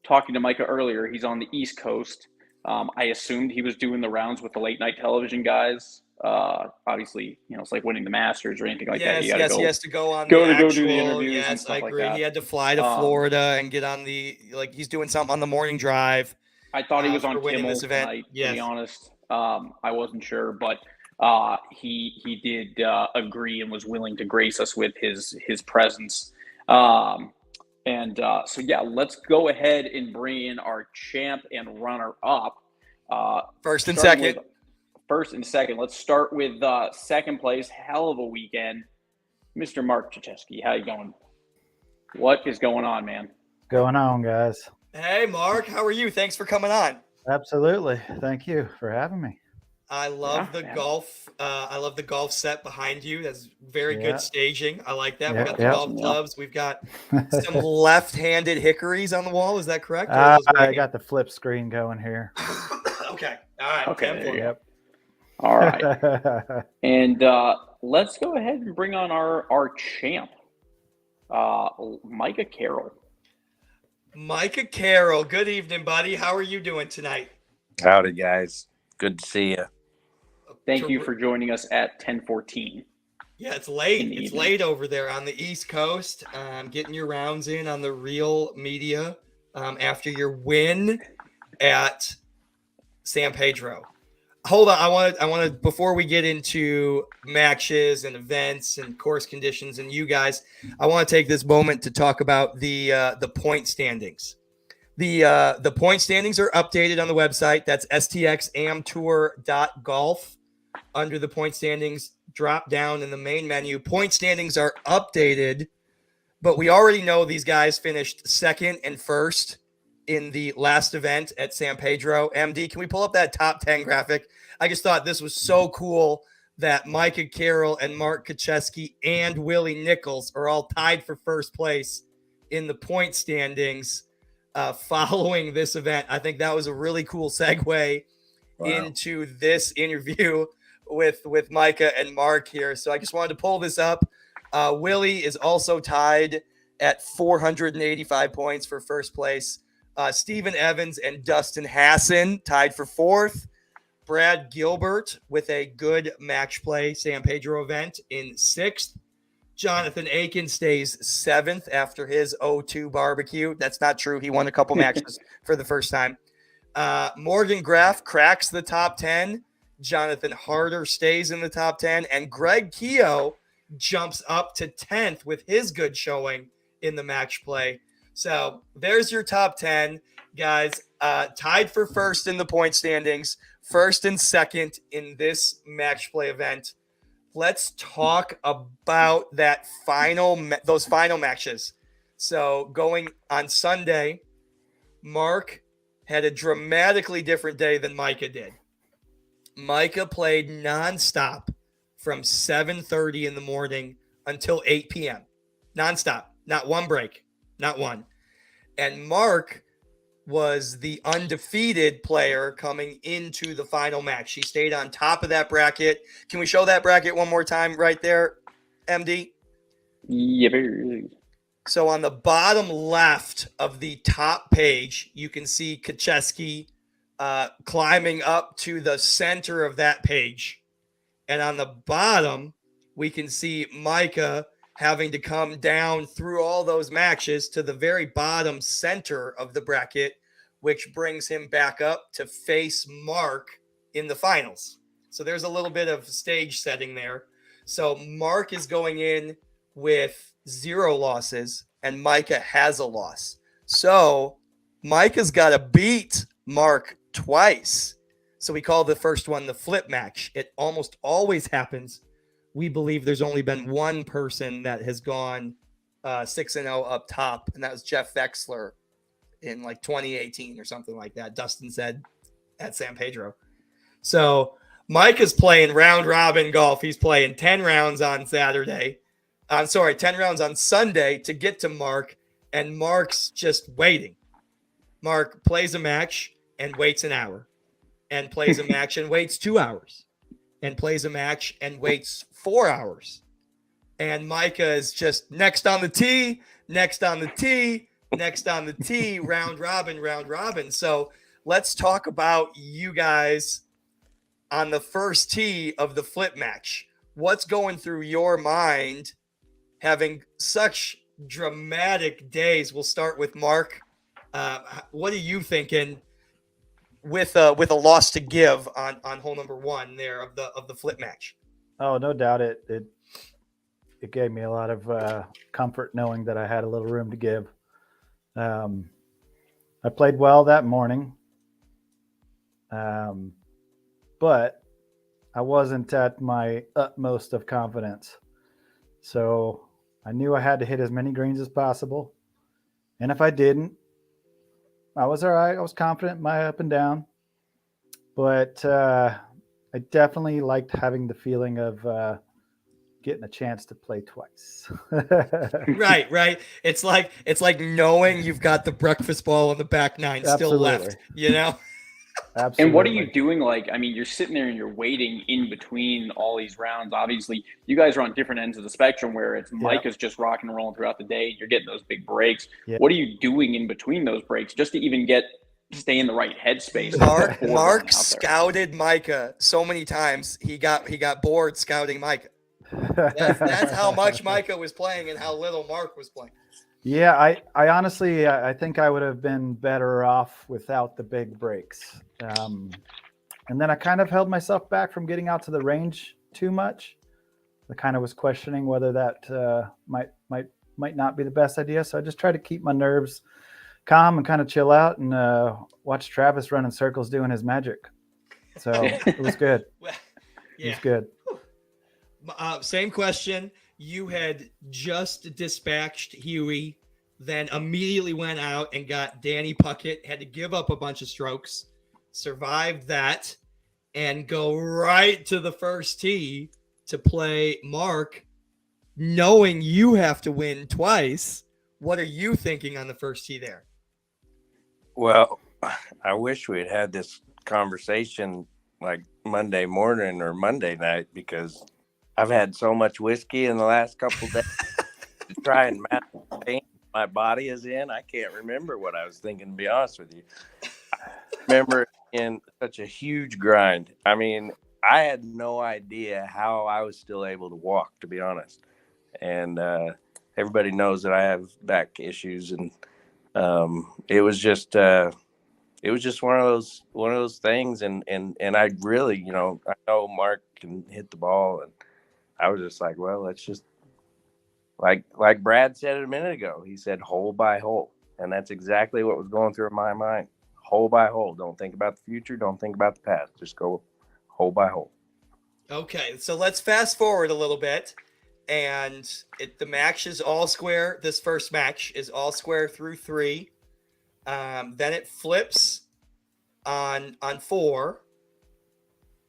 Speaker 1: talking to Micah earlier. He's on the East Coast. I assumed he was doing the rounds with the late night television guys. Obviously, it's like winning the Masters or anything like that.
Speaker 2: He has to go on
Speaker 1: go do the interviews.
Speaker 2: Yes,
Speaker 1: and stuff
Speaker 2: I agree.
Speaker 1: Like that.
Speaker 2: He had to fly to Florida and get on he's doing something on the morning drive.
Speaker 1: I thought he was on
Speaker 2: winning
Speaker 1: Kimmel
Speaker 2: this event.
Speaker 1: tonight,
Speaker 2: yes.
Speaker 1: To be honest. I wasn't sure, but he did agree and was willing to grace us with his presence. So yeah, let's go ahead and bring in our champ and runner-up.
Speaker 2: First and second.
Speaker 1: Let's start with second place. Hell of a weekend. Mr. Mark Krzyzewski, how you going? What is going on, man?
Speaker 5: Going on, guys?
Speaker 2: Hey, Mark. How are you? Thanks for coming on.
Speaker 5: Absolutely. Thank you for having me.
Speaker 2: I love the golf. I love the golf set behind you. That's very good staging. I like that. We've got the golf clubs. We've got some left-handed hickories on the wall. Is that correct?
Speaker 5: I got the flip screen going here.
Speaker 2: Okay. All right.
Speaker 1: Okay.
Speaker 5: Yep.
Speaker 1: All right. And let's go ahead and bring on our champ, Micah Carroll.
Speaker 2: Micah Carroll, good evening, buddy. How are you doing tonight?
Speaker 6: Howdy, guys. Good to see you.
Speaker 1: Thank you for joining us at 10:14.
Speaker 2: Yeah, it's late. It's late over there on the East Coast. Getting your rounds in on the real media after your win at San Pedro. Hold on, I want to before we get into matches and events and course conditions and you guys, I want to take this moment to talk about the point standings. The point standings are updated on the website. That's stxamtour.golf. Under the point standings, drop down in the main menu. Point standings are updated, but we already know these guys finished second and first in the last event at San Pedro. MD, can we pull up that top 10 graphic? I just thought this was so cool that Micah Carroll and Mark Krzyzewski and Willie Nichols are all tied for first place in the point standings following this event. I think that was a really cool segue into this interview with Micah and Mark here. So I just wanted to pull this up. Willie is also tied at 485 points for first place. Stephen Evans and Dustin Hassan tied for fourth. Brad Gilbert with a good match play San Pedro event in sixth. Jonathan Aiken stays seventh after his 0-2 barbecue. That's not true. He won a couple matches for the first time. Morgan Graff cracks the top 10. Jonathan Harder stays in the top 10. And Greg Keogh jumps up to 10th with his good showing in the match play. So there's your top 10, guys. Tied for first in the point standings, first and second in this match play event. Let's talk about those final matches. So going on Sunday, Mark had a dramatically different day than Micah did. Micah played nonstop from 7:30 in the morning until 8 p.m. Nonstop, not one break, not one. And Mark was the undefeated player coming into the final match. He stayed on top of that bracket. Can we show that bracket one more time right there, MD?
Speaker 1: Yeah.
Speaker 2: So on the bottom left of the top page, you can see Krzyzewski climbing up to the center of that page. And on the bottom, we can see Micah having to come down through all those matches to the very bottom center of the bracket, which brings him back up to face Mark in the finals. So there's a little bit of stage setting there. So Mark is going in with 0 losses and Micah has a loss. So Micah's got to beat Mark twice. So we call the first one the flip match. It almost always happens. We believe there's only been one person that has gone 6-0 up top, and that was Jeff Vexler in like 2018 or something like that. Dustin said at San Pedro. So Mike is playing round robin golf. He's playing 10 rounds on Saturday. 10 rounds on Sunday to get to Mark, and Mark's just waiting. Mark plays a match and waits an hour, and plays a match and waits 2 hours, and plays a match and waits 4 hours. And Micah is just next on the tee, next on the tee, next on the tee, round robin. So let's talk about you guys on the first tee of the flip match. What's going through your mind having such dramatic days? We'll start with Mark. What are you thinking with a loss to give on hole number 1 there of the flip match?
Speaker 5: Oh, no doubt it gave me a lot of comfort knowing that I had a little room to give. I played well that morning, but I wasn't at my utmost of confidence. So I knew I had to hit as many greens as possible. And if I didn't, I was all right. I was confident in my up and down. But I definitely liked having the feeling of getting a chance to play twice.
Speaker 2: Right. It's like knowing you've got the breakfast ball on the back nine still left, you know?
Speaker 5: Absolutely.
Speaker 1: And what are you doing? Like, I mean, you're sitting there and you're waiting in between all these rounds. Obviously, you guys are on different ends of the spectrum where it's Mike is just rocking and rolling throughout the day. You're getting those big breaks. Yeah. What are you doing in between those breaks just to even stay in the right headspace?
Speaker 2: Mark scouted Micah so many times. He got bored scouting Micah. That's how much Micah was playing and how little Mark was playing.
Speaker 5: Yeah, I honestly, I think I would have been better off without the big breaks. And then I kind of held myself back from getting out to the range too much. I kind of was questioning whether that might not be the best idea. So I just tried to keep my nerves calm and kind of chill out and watch Travis run in circles doing his magic. So it was good.
Speaker 2: Well, yeah.
Speaker 5: It was good.
Speaker 2: Same question. You had just dispatched Huey, then immediately went out and got Danny Puckett, had to give up a bunch of strokes, survived that, and go right to the first tee to play Mark, knowing you have to win twice. What are you thinking on the first tee there?
Speaker 6: Well, I wish we had this conversation like Monday morning or Monday night, because I've had so much whiskey in the last couple of days to try and match the pain my body is in. I can't remember what I was thinking, to be honest with you. I remember in such a huge grind. I mean, I had no idea how I was still able to walk, to be honest. And everybody knows that I have back issues, and it was just one of those things. And I really, I know Mark can hit the ball, and I was just like, well, let's just like Brad said it a minute ago. He said hole by hole, and that's exactly what was going through my mind. Hole by hole. Don't think about the future. Don't think about the past. Just go hole by hole.
Speaker 2: Okay, so let's fast forward a little bit, and the match is all square. This first match is all square through 3. Then it flips on 4.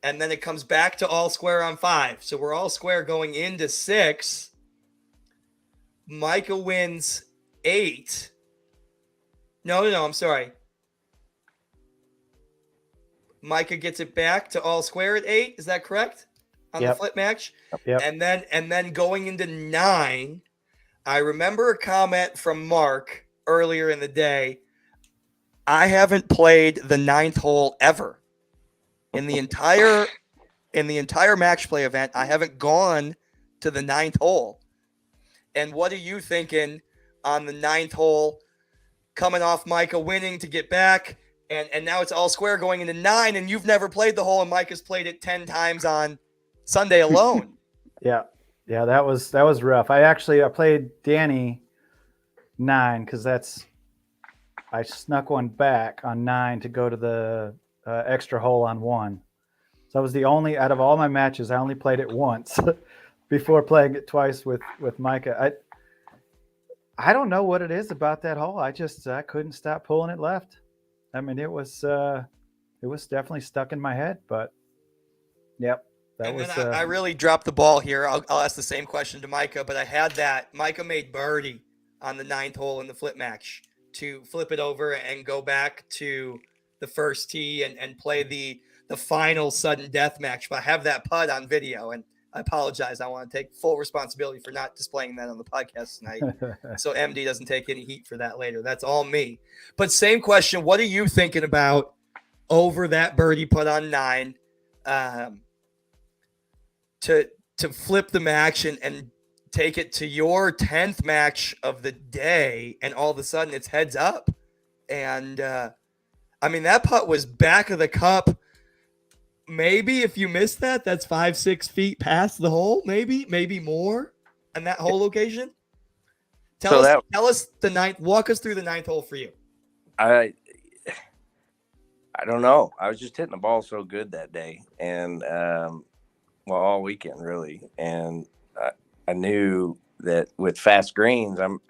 Speaker 2: And then it comes back to all square on 5. So we're all square going into 6. Micah wins 8. No, I'm sorry. Micah gets it back to all square at 8. Is that correct? On the flip match?
Speaker 5: Yep.
Speaker 2: And then going into 9, I remember a comment from Mark earlier in the day. I haven't played the 9th hole ever. In the entire match play event, I haven't gone to the 9th hole. And what are you thinking on the 9th hole, coming off Micah winning to get back, and now it's all square going into 9, and you've never played the hole, and Micah's played it 10 times on Sunday alone.
Speaker 5: Yeah, that was rough. I played Danny 9 because I snuck one back on 9 to go to the extra hole on 1. So I was the only, out of all my matches, I only played it once before playing it twice with Micah. I don't know what it is about that hole. I couldn't stop pulling it left. I mean, it was definitely stuck in my head, but Yep.
Speaker 2: And then I really dropped the ball here. I'll ask the same question to Micah, but I had that. Micah made birdie on the 9th hole in the flip match to flip it over and go back to the first tee and play the final sudden death match. But I have that putt on video, and I apologize. I want to take full responsibility for not displaying that on the podcast tonight, so MD doesn't take any heat for that later. That's all me. But same question. What are you thinking about over that birdie putt on 9? To flip the match and take it to your 10th match of the day, and all of a sudden it's heads up. And I mean, that putt was back of the cup. Maybe if you missed that, that's 5-6 feet past the hole, maybe more on that whole location. Tell us the 9th. Walk us through the 9th hole for you.
Speaker 6: I don't know. I was just hitting the ball so good that day, and all weekend really, and I knew that with fast greens, I'm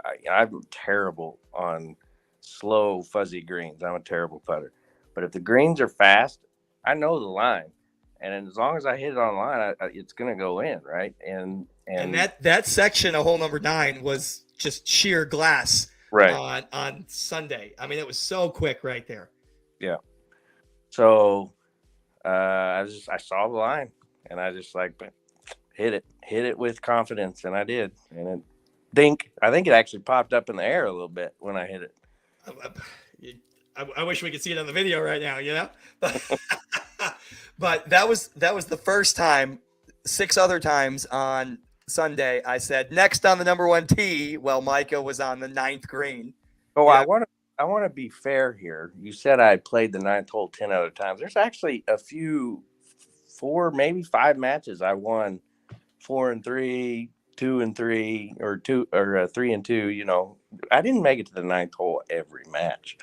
Speaker 6: terrible on slow fuzzy greens. I'm a terrible putter, but if the greens are fast, I know the line, and as long as I hit it on the line, it's gonna go in, right? And
Speaker 2: that section of hole number 9 was just sheer glass, right, on Sunday. I mean, it was so quick right there.
Speaker 6: Yeah. So I saw the line. And I just hit it with confidence, and I did. And I think it actually popped up in the air a little bit when I hit it.
Speaker 2: I wish we could see it on the video right now, you know. But that was the first time. 6 other times on Sunday, I said next on the number 1 tee. Well, Micah was on the 9th green.
Speaker 6: Oh, yeah. I want to be fair here. You said I played the 9th hole 10 other times. There's actually a few. 4, maybe 5 matches I won 4-3, 2-3, or 3-2. You know, I didn't make it to the 9th hole every match.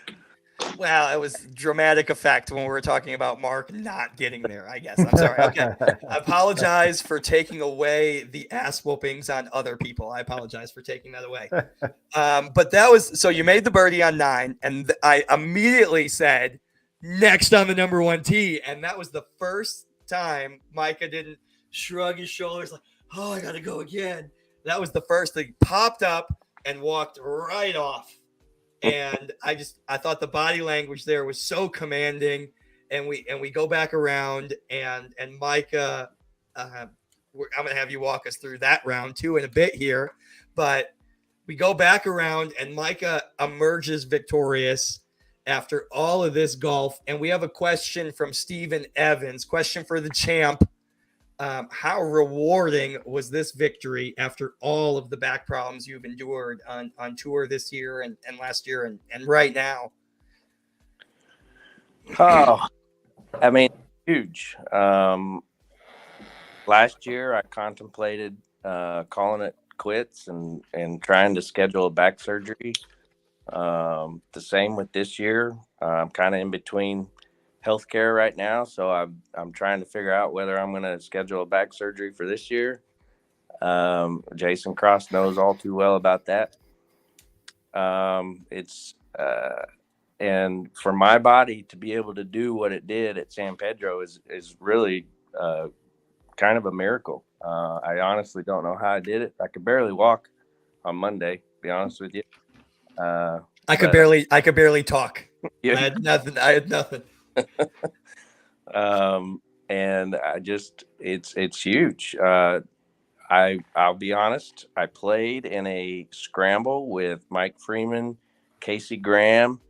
Speaker 2: Well, it was dramatic effect when we were talking about Mark not getting there, I guess. I'm sorry. Okay. I apologize for taking away the ass whoopings on other people. I apologize for taking that away. But that was, so you made the birdie on 9, and I immediately said next on the number 1 tee. And that was the first time Micah didn't shrug his shoulders like, oh, I gotta go again. That was the first thing. Popped up and walked right off. And I thought the body language there was so commanding. And we go back around, and Micah, I'm gonna have you walk us through that round too in a bit here, but we go back around and Micah emerges victorious after all of this golf. And we have a question from Stephen Evans, question for the champ. How rewarding was this victory after all of the back problems you've endured on tour this year and last year and right now?
Speaker 6: Oh, I mean, huge. Last year I contemplated calling it quits and trying to schedule a back surgery. The same with this year. I'm kind of in between healthcare right now, so I'm trying to figure out whether I'm going to schedule a back surgery for this year. Jason Cross knows all too well about that. And for my body to be able to do what it did at San Pedro is really kind of a miracle. I honestly don't know how I did it. I could barely walk on Monday, to be honest with you.
Speaker 2: I could barely talk.
Speaker 6: Yeah.
Speaker 2: I had nothing.
Speaker 6: And it's huge. I'll be honest. I played in a scramble with Mike Freeman, Casey Graham,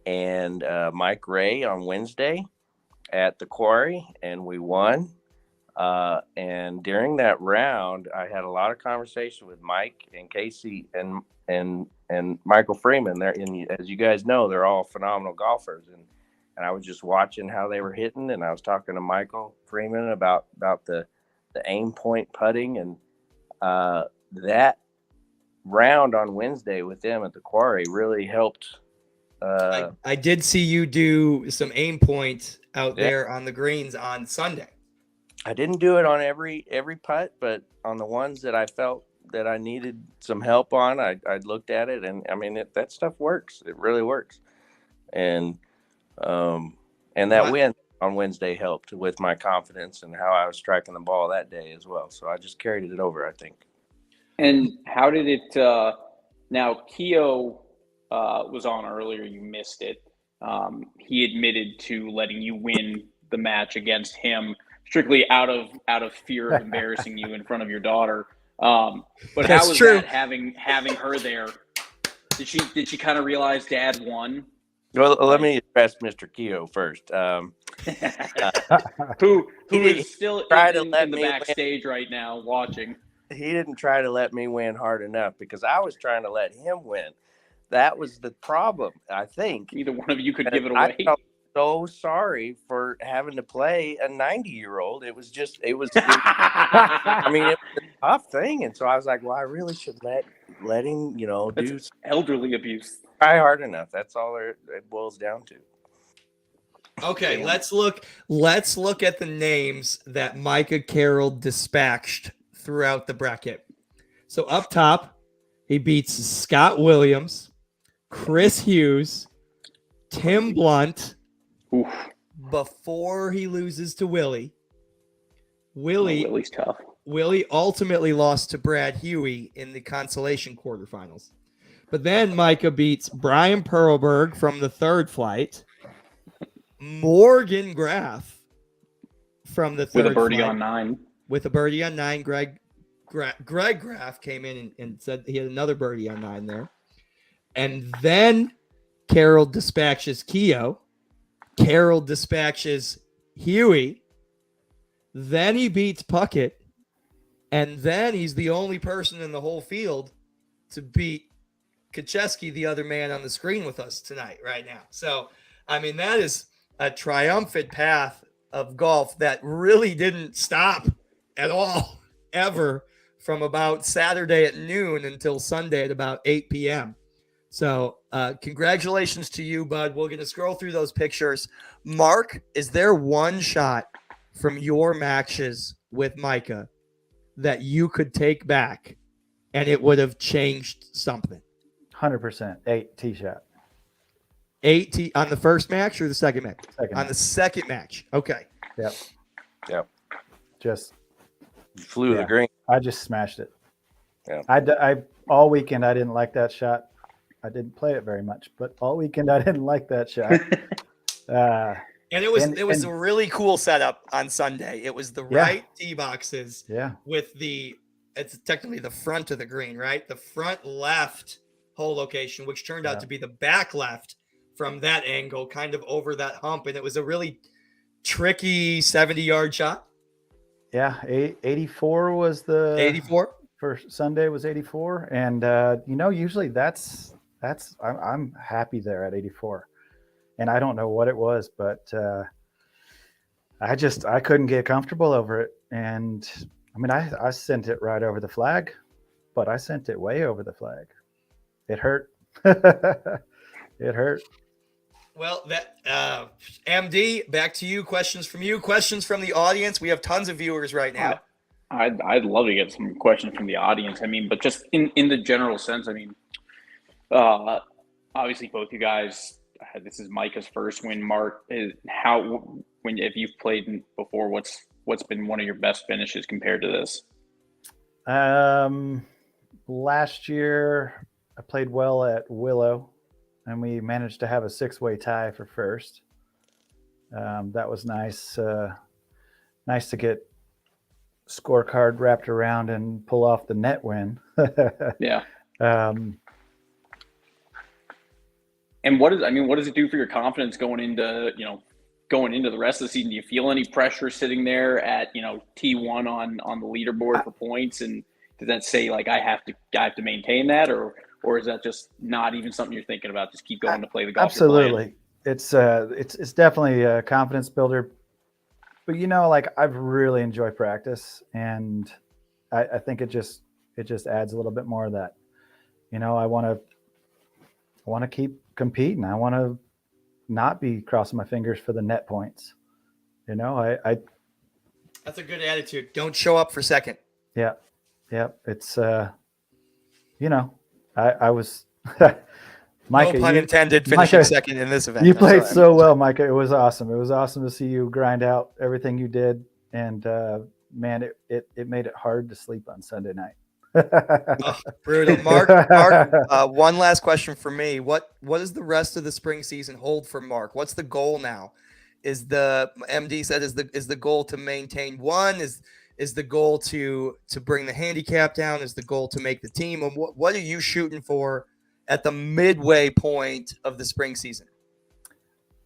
Speaker 6: and Mike Ray on Wednesday at the Quarry, and we won. And during that round, I had a lot of conversation with Mike and Casey and Michael Freeman. As you guys know, they're all phenomenal golfers, and I was just watching how they were hitting, and I was talking to Michael Freeman about the aim point putting, and that round on Wednesday with them at the Quarry really helped.
Speaker 2: I did see you do some aim point out there on the greens on Sunday.
Speaker 6: I didn't do it on every putt, but on the ones that I felt that I needed some help on, I looked at it, and I mean that stuff works. It really works. And that win, on Wednesday helped with my confidence and how I was striking the ball that day as well. So I just carried it over, I think.
Speaker 1: And how did it? Now, Keo was on earlier. You missed it. He admitted to letting you win the match against him strictly out of fear of embarrassing you in front of your daughter. But
Speaker 2: That's
Speaker 1: how was
Speaker 2: true.
Speaker 1: that having her there? Did she kind of realize Dad won?
Speaker 6: Well, let me address Mr. Keo first.
Speaker 1: Who
Speaker 6: He
Speaker 1: is still
Speaker 6: tried to
Speaker 1: in
Speaker 6: let
Speaker 1: the
Speaker 6: me win.
Speaker 1: backstage right now watching?
Speaker 6: He didn't try to let me win hard enough because I was trying to let him win. That was the problem, I think.
Speaker 1: Neither one of you could
Speaker 6: And
Speaker 1: give it
Speaker 6: I
Speaker 1: away.
Speaker 6: felt so sorry for having to play a 90-year-old. It was I mean, it was a tough thing. And so I was like, well, I really should let him,
Speaker 1: That's elderly abuse.
Speaker 6: try hard enough. That's all it boils down to.
Speaker 2: Okay,
Speaker 1: Damn.
Speaker 2: let's look at the names that Micah Carroll dispatched throughout the bracket. So up top, he beats Scott Williams, Chris Hughes, Tim Blunt
Speaker 1: Oof.
Speaker 2: before he loses to Willie.
Speaker 1: Willie's tough.
Speaker 2: Willie ultimately lost to Brad Huey in the consolation quarterfinals. But then Micah beats Brian Perlberg from the third flight, Morgan Graff from the third
Speaker 1: With a birdie
Speaker 2: flight,
Speaker 1: on 9.
Speaker 2: with a birdie on 9. Greg Graff came in and said he had another birdie on 9 there. And then Carroll dispatches Keo. Carroll dispatches Huey. Then he beats Puckett. And then he's the only person in the whole field to beat Kacheski, the other man on the screen with us tonight, right now. So, I mean, that is a triumphant path of golf that really didn't stop at all, ever, from about Saturday at noon until Sunday at about 8 p.m. So congratulations to you, bud. We're going to scroll through those pictures. Mark, is there one shot from your matches with Micah that you could take back and it would have changed something?
Speaker 5: 100%. 8 tee shot.
Speaker 2: 8 tee on the first match or the second match?
Speaker 5: Second
Speaker 2: On
Speaker 5: match.
Speaker 2: the second match. Okay.
Speaker 5: Yep. Just
Speaker 6: Flew the green.
Speaker 5: I just smashed it.
Speaker 6: Yeah.
Speaker 5: I all weekend I didn't like that shot. I didn't play it very much, but all weekend I didn't like that shot.
Speaker 2: And it was a really cool setup on Sunday. It was the right tee boxes with it's technically the front of the green, right? The front left hole location, which turned out to be the back left from that angle, kind of over that hump. And it was a really tricky 70-yard shot.
Speaker 5: Yeah, 84 was the
Speaker 2: 84
Speaker 5: for Sunday was 84, and usually that's I'm happy there at 84, and I don't know what it was, but I couldn't get comfortable over it, and I mean I sent it right over the flag, but I sent it way over the flag. It hurt. It hurt.
Speaker 2: Well, that MD, back to you. Questions from you. Questions from the audience. We have tons of viewers right now.
Speaker 1: I'd love to get some questions from the audience. I mean, but just in the general sense, I mean, obviously both you guys. This is Micah's first win. Mark, if you've played before, what's been one of your best finishes compared to this?
Speaker 5: Last year I played well at Willow, and we managed to have a 6-way tie for first. That was nice. Nice to get scorecard wrapped around and pull off the net win.
Speaker 1: Yeah.
Speaker 5: And
Speaker 1: what does it do for your confidence going into the rest of the season? Do you feel any pressure sitting there at T1 on the leaderboard for points? And does that say like I have to maintain that, or is that just not even something you're thinking about? Just keep going to play the golf.
Speaker 5: Absolutely. It's definitely a confidence builder. But I've really enjoyed practice, and I think it just adds a little bit more of that. I want to keep competing. I want to not be crossing my fingers for the net points. That's
Speaker 2: a good attitude. Don't show up for second.
Speaker 5: Yeah. It's I was Micah,
Speaker 2: no pun intended, finishing
Speaker 5: Micah,
Speaker 2: second in this event.
Speaker 5: You
Speaker 2: I'm
Speaker 5: played
Speaker 2: sorry.
Speaker 5: so well, Micah. It was awesome. It was awesome to see you grind out everything you did. And man, it made it hard to sleep on Sunday night.
Speaker 2: Oh, brutal. Mark, one last question for me. What does the rest of the spring season hold for Mark? What's the goal now? Is the MD said is the goal to maintain one? Is the goal to bring the handicap down? Is the goal to make the team? And what are you shooting for at the midway point of the spring season?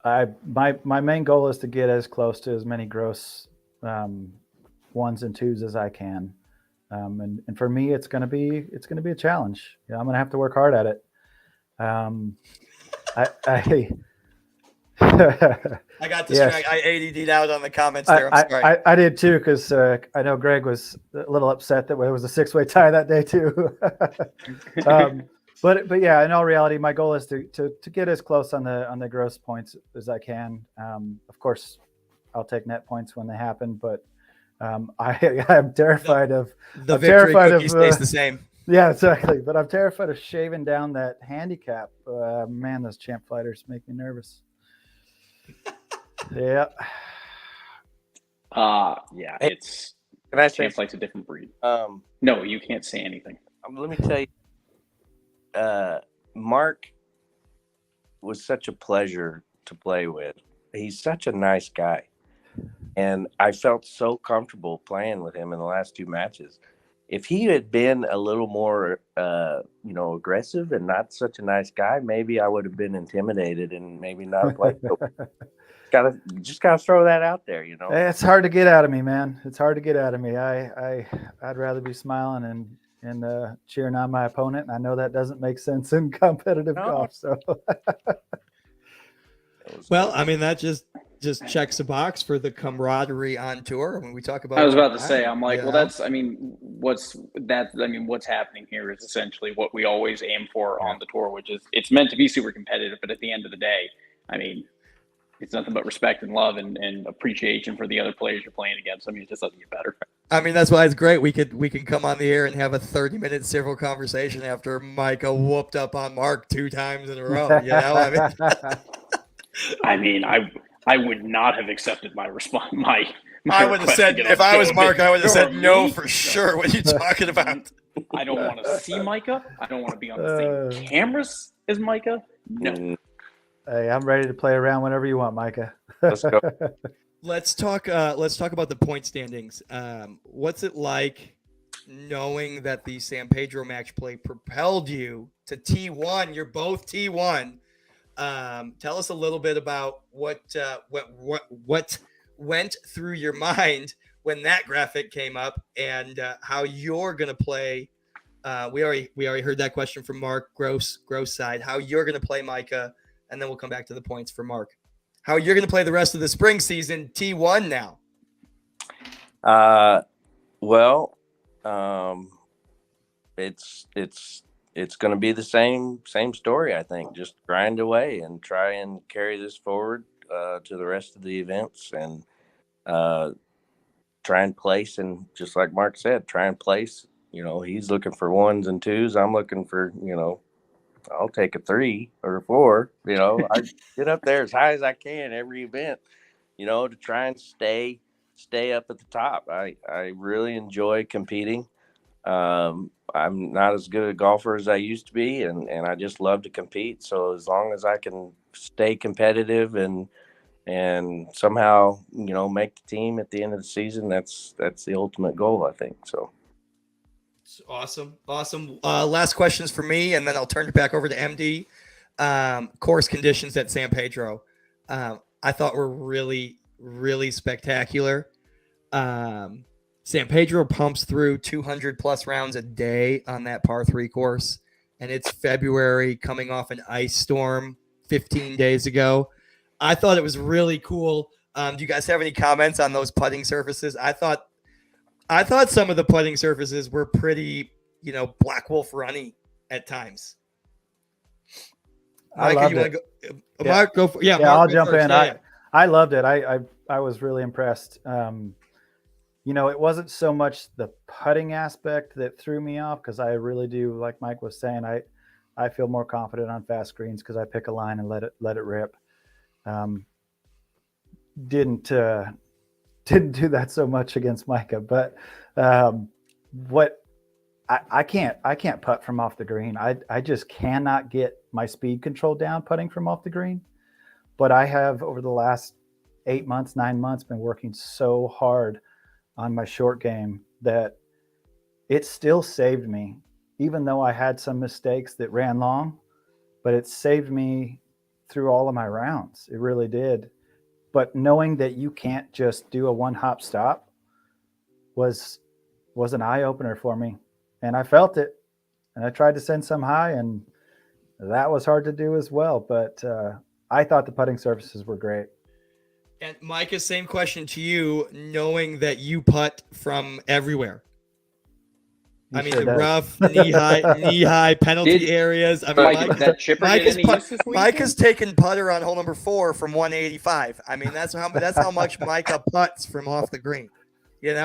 Speaker 5: My main goal is to get as close to as many gross ones and twos as I can. And for me, it's gonna be a challenge. You know, I'm gonna have to work hard at it.
Speaker 2: I got distracted. Yes. I ADD'd out on the comments there. I'm sorry.
Speaker 5: I did too, because I know Greg was a little upset that it was a 6-way tie that day too. But yeah, in all reality, my goal is to get as close on the gross points as I can. Of course, I'll take net points when they happen, but I'm terrified of
Speaker 2: the victory cookie stays the same.
Speaker 5: Yeah, exactly. But I'm terrified of shaving down that handicap. Man, those champ fighters make me nervous. Yeah.
Speaker 1: Yeah, it's
Speaker 6: Can I say
Speaker 1: champ fight's a different breed. No, you can't say anything.
Speaker 6: Let me tell you, Mark was such a pleasure to play with. He's such a nice guy. And I felt so comfortable playing with him in the last 2 matches. If he had been a little more, aggressive and not such a nice guy, maybe I would have been intimidated and maybe not played. Just gotta throw that out there, you know.
Speaker 5: It's hard to get out of me, man. It's hard to get out of me. I'd rather be smiling and cheering on my opponent. And I know that doesn't make sense in competitive golf. So,
Speaker 2: well, I mean, that just checks a box for the camaraderie on tour. When we talk about,
Speaker 1: I was about to say, I'm like, well, that's, I mean, what's happening here is essentially what we always aim for on the tour, which is it's meant to be super competitive, but at the end of the day, I mean, it's nothing but respect and love and appreciation for the other players you're playing against. I mean, it just doesn't get better.
Speaker 2: I mean, that's why it's great. We can come on the air and have a 30-minute civil conversation after Micah whooped up on Mark 2 times in a row. You know,
Speaker 1: I mean, I would not have accepted my response.
Speaker 2: I would have said, if I was Mark, I would have said no for sure. What are you talking about?
Speaker 1: I don't want to see Micah. I don't want to be on the same cameras as Micah. No.
Speaker 5: Hey, I'm ready to play around whenever you want, Micah.
Speaker 6: Let's go.
Speaker 2: Let's talk about the point standings. What's it like knowing that the San Pedro match play propelled you to T1? You're both T1. Tell us a little bit about what went through your mind when that graphic came up, and how you're going to play. We already heard that question from Mark Gross side. How you're going to play, Micah, and then we'll come back to the points for Mark. How you're going to play the rest of the spring season, T1 now.
Speaker 6: It's going to be the same story, I think. Just grind away and try and carry this forward to the rest of the events, and try and place. And just like Mark said, try and place. You know, he's looking for 1s and 2s. I'm looking for, I'll take a 3 or a 4. You know, I get up there as high as I can every event. To try and stay up at the top. I really enjoy competing. I'm not as good a golfer as I used to be, and I just love to compete. So as long as I can stay competitive and somehow, make the team at the end of the season, that's the ultimate goal, I think. So.
Speaker 2: Awesome. Last questions for me, and then I'll turn it back over to MD. Course conditions at San Pedro, I thought were really, really spectacular. San Pedro pumps through 200 plus rounds a day on that par 3 course, and it's February, coming off an ice storm 15 days ago. I thought it was really cool. Do you guys have any comments on those putting surfaces? I thought some of the putting surfaces were pretty, Black Wolf runny at times.
Speaker 5: Micah, you want to
Speaker 2: go? Mark, go for,
Speaker 5: Mark, I'll jump first. In. I loved it. I was really impressed. It wasn't so much the putting aspect that threw me off, because I really do, like Mike was saying, I feel more confident on fast greens because I pick a line and let it rip. Didn't do that so much against Micah, but what I can't putt from off the green. I just cannot get my speed control down putting from off the green. But I have over the last 8 months, 9 months been working so hard on my short game that it still saved me, even though I had some mistakes that ran long, but it saved me through all of my rounds. It really did. But knowing that you can't just do a one hop stop was an eye opener for me. And I felt it, and I tried to send some high, and that was hard to do as well. But I thought the putting surfaces were great.
Speaker 2: And Micah, same question to you, knowing that you putt from everywhere. The rough, knee-high penalty areas. I mean,
Speaker 1: that chipper get any use this weekend?
Speaker 2: Micah's taken putter on hole number 4 from 185. I mean, that's how much Micah putts from off the green.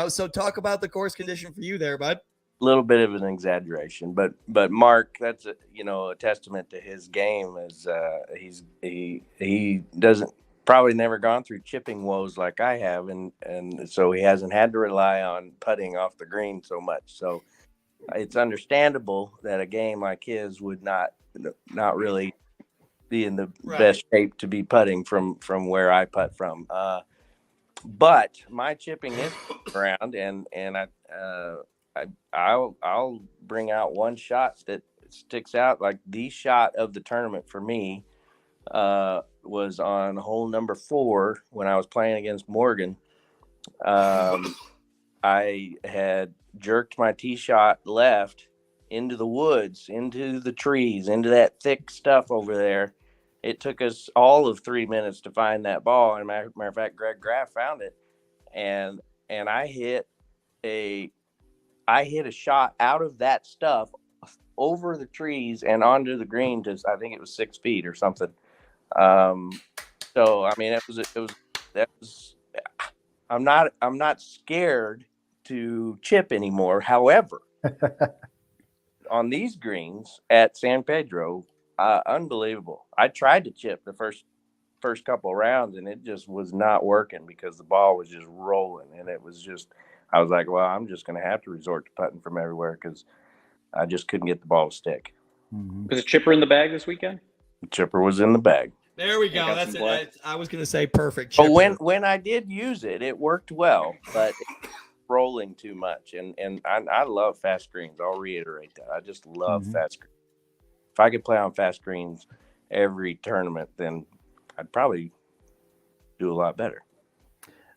Speaker 2: So talk about the course condition for you there, bud.
Speaker 6: A little bit of an exaggeration, but Mark, that's a testament to his game. Is he doesn't probably never gone through chipping woes like I have, and so he hasn't had to rely on putting off the green so much. So it's understandable that a game like his would not really be in the best shape to be putting from where I putt from. But my chipping is around, and I'll bring out one shot that sticks out. Like the shot of the tournament for me was on hole number 4 when I was playing against Morgan. I had jerked my tee shot left into the woods, into the trees, into that thick stuff over there. It took us all of 3 minutes to find that ball. And matter of fact, Greg Graff found it, and I hit a shot out of that stuff over the trees and onto the green to, I think it was 6 feet or something. So I mean, I'm not scared to chip anymore. However, on these greens at San Pedro, unbelievable. I tried to chip the first couple of rounds, and it just was not working because the ball was just rolling, and it was just, I was like, well, I'm just going to have to resort to putting from everywhere because I just couldn't get the ball to stick.
Speaker 5: Mm-hmm.
Speaker 1: Was a chipper in the bag this weekend?
Speaker 6: The chipper was in the bag.
Speaker 2: There we go. That's it. I was going to say perfect chipper.
Speaker 6: But when I did use it, it worked well, but it rolling too much. And I love fast greens. I'll reiterate that. I just love fast greens. If I could play on fast greens every tournament, then I'd probably do a lot better.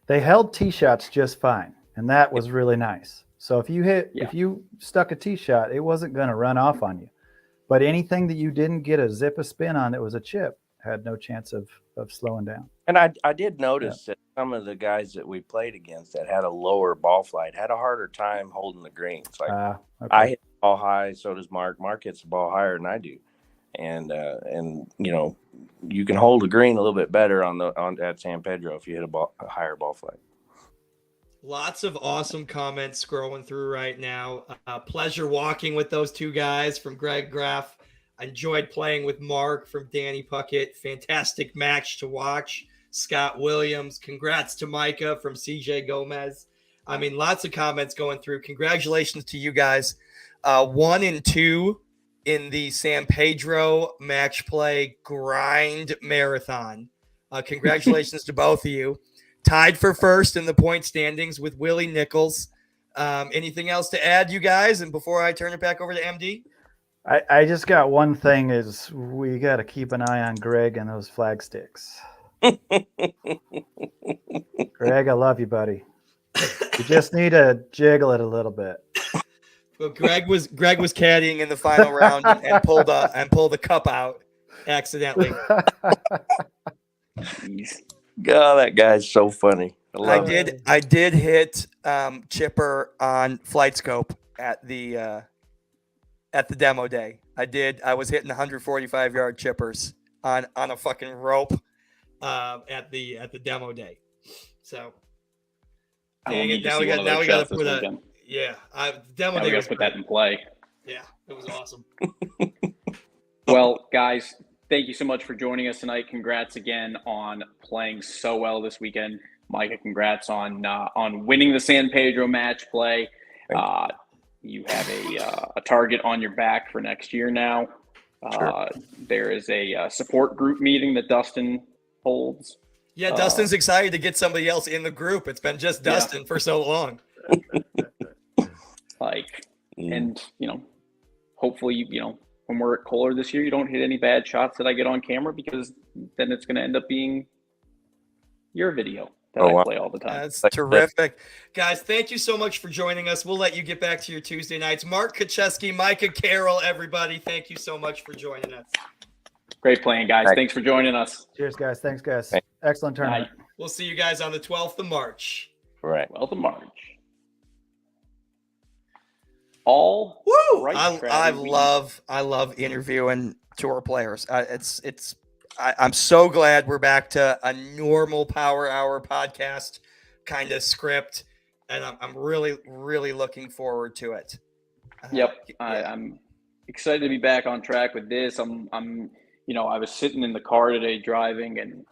Speaker 5: They held tee shots just fine, and that was really nice. So if you stuck a tee shot, it wasn't going to run off on you. But anything that you didn't get a zip of spin on that was a chip had no chance of slowing down.
Speaker 6: And I did notice that some of the guys that we played against that had a lower ball flight had a harder time holding the greens. Like I hit the ball high, so does Mark. Mark hits the ball higher than I do. And you can hold the green a little bit better at San Pedro if you hit a higher ball flight.
Speaker 2: Lots of awesome comments scrolling through right now. Pleasure walking with those two guys from Greg Graff. I enjoyed playing with Mark from Danny Puckett. Fantastic match to watch. Scott Williams. Congrats to Micah from CJ Gomez. I mean, lots of comments going through. Congratulations to you guys. 1 and 2 in the San Pedro match play grind marathon. Congratulations to both of you. Tied for first in the point standings with Willie Nichols. Anything else to add, you guys? And before I turn it back over to MD?
Speaker 5: I just got one thing is we got to keep an eye on Greg and those flag sticks. Greg, I love you, buddy. You just need to jiggle it a little bit.
Speaker 2: Well, Greg was caddying in the final round and pulled the cup out accidentally.
Speaker 6: God, that guy's so funny.
Speaker 2: I did hit chipper on Flight Scope at the demo day. I was hitting 145-yard chippers on a fucking rope at the demo day. So dang it, now we got to put a demo day. We got to
Speaker 1: put that in play.
Speaker 2: Yeah, it was awesome.
Speaker 1: Well, guys, thank you so much for joining us tonight. Congrats again on playing so well this weekend. Micah, congrats on winning the San Pedro match play. You have a target on your back for next year now.
Speaker 6: Sure.
Speaker 1: There is a support group meeting that Dustin holds.
Speaker 2: Yeah, Dustin's excited to get somebody else in the group. It's been just Dustin for so long.
Speaker 1: And hopefully, when we're at Kohler this year, you don't hit any bad shots that I get on camera, because then it's going to end up being your video that I play all the time.
Speaker 2: That's terrific. Guys, thank you so much for joining us. We'll let you get back to your Tuesday nights. Mark Kacheski, Micah Carroll, everybody, thank you so much for joining us.
Speaker 1: Great playing, guys. Thanks for joining us.
Speaker 5: Cheers, guys. Thanks, guys. Excellent tournament.
Speaker 2: We'll see you guys on the 12th of March.
Speaker 6: Right.
Speaker 1: 12th of March. All
Speaker 2: Woo!
Speaker 1: right.
Speaker 2: I love interviewing tour players. I'm so glad we're back to a normal Power Hour podcast kind of script, and I'm really, really looking forward to it.
Speaker 1: Yep, I'm excited to be back on track with this. I was sitting in the car today driving and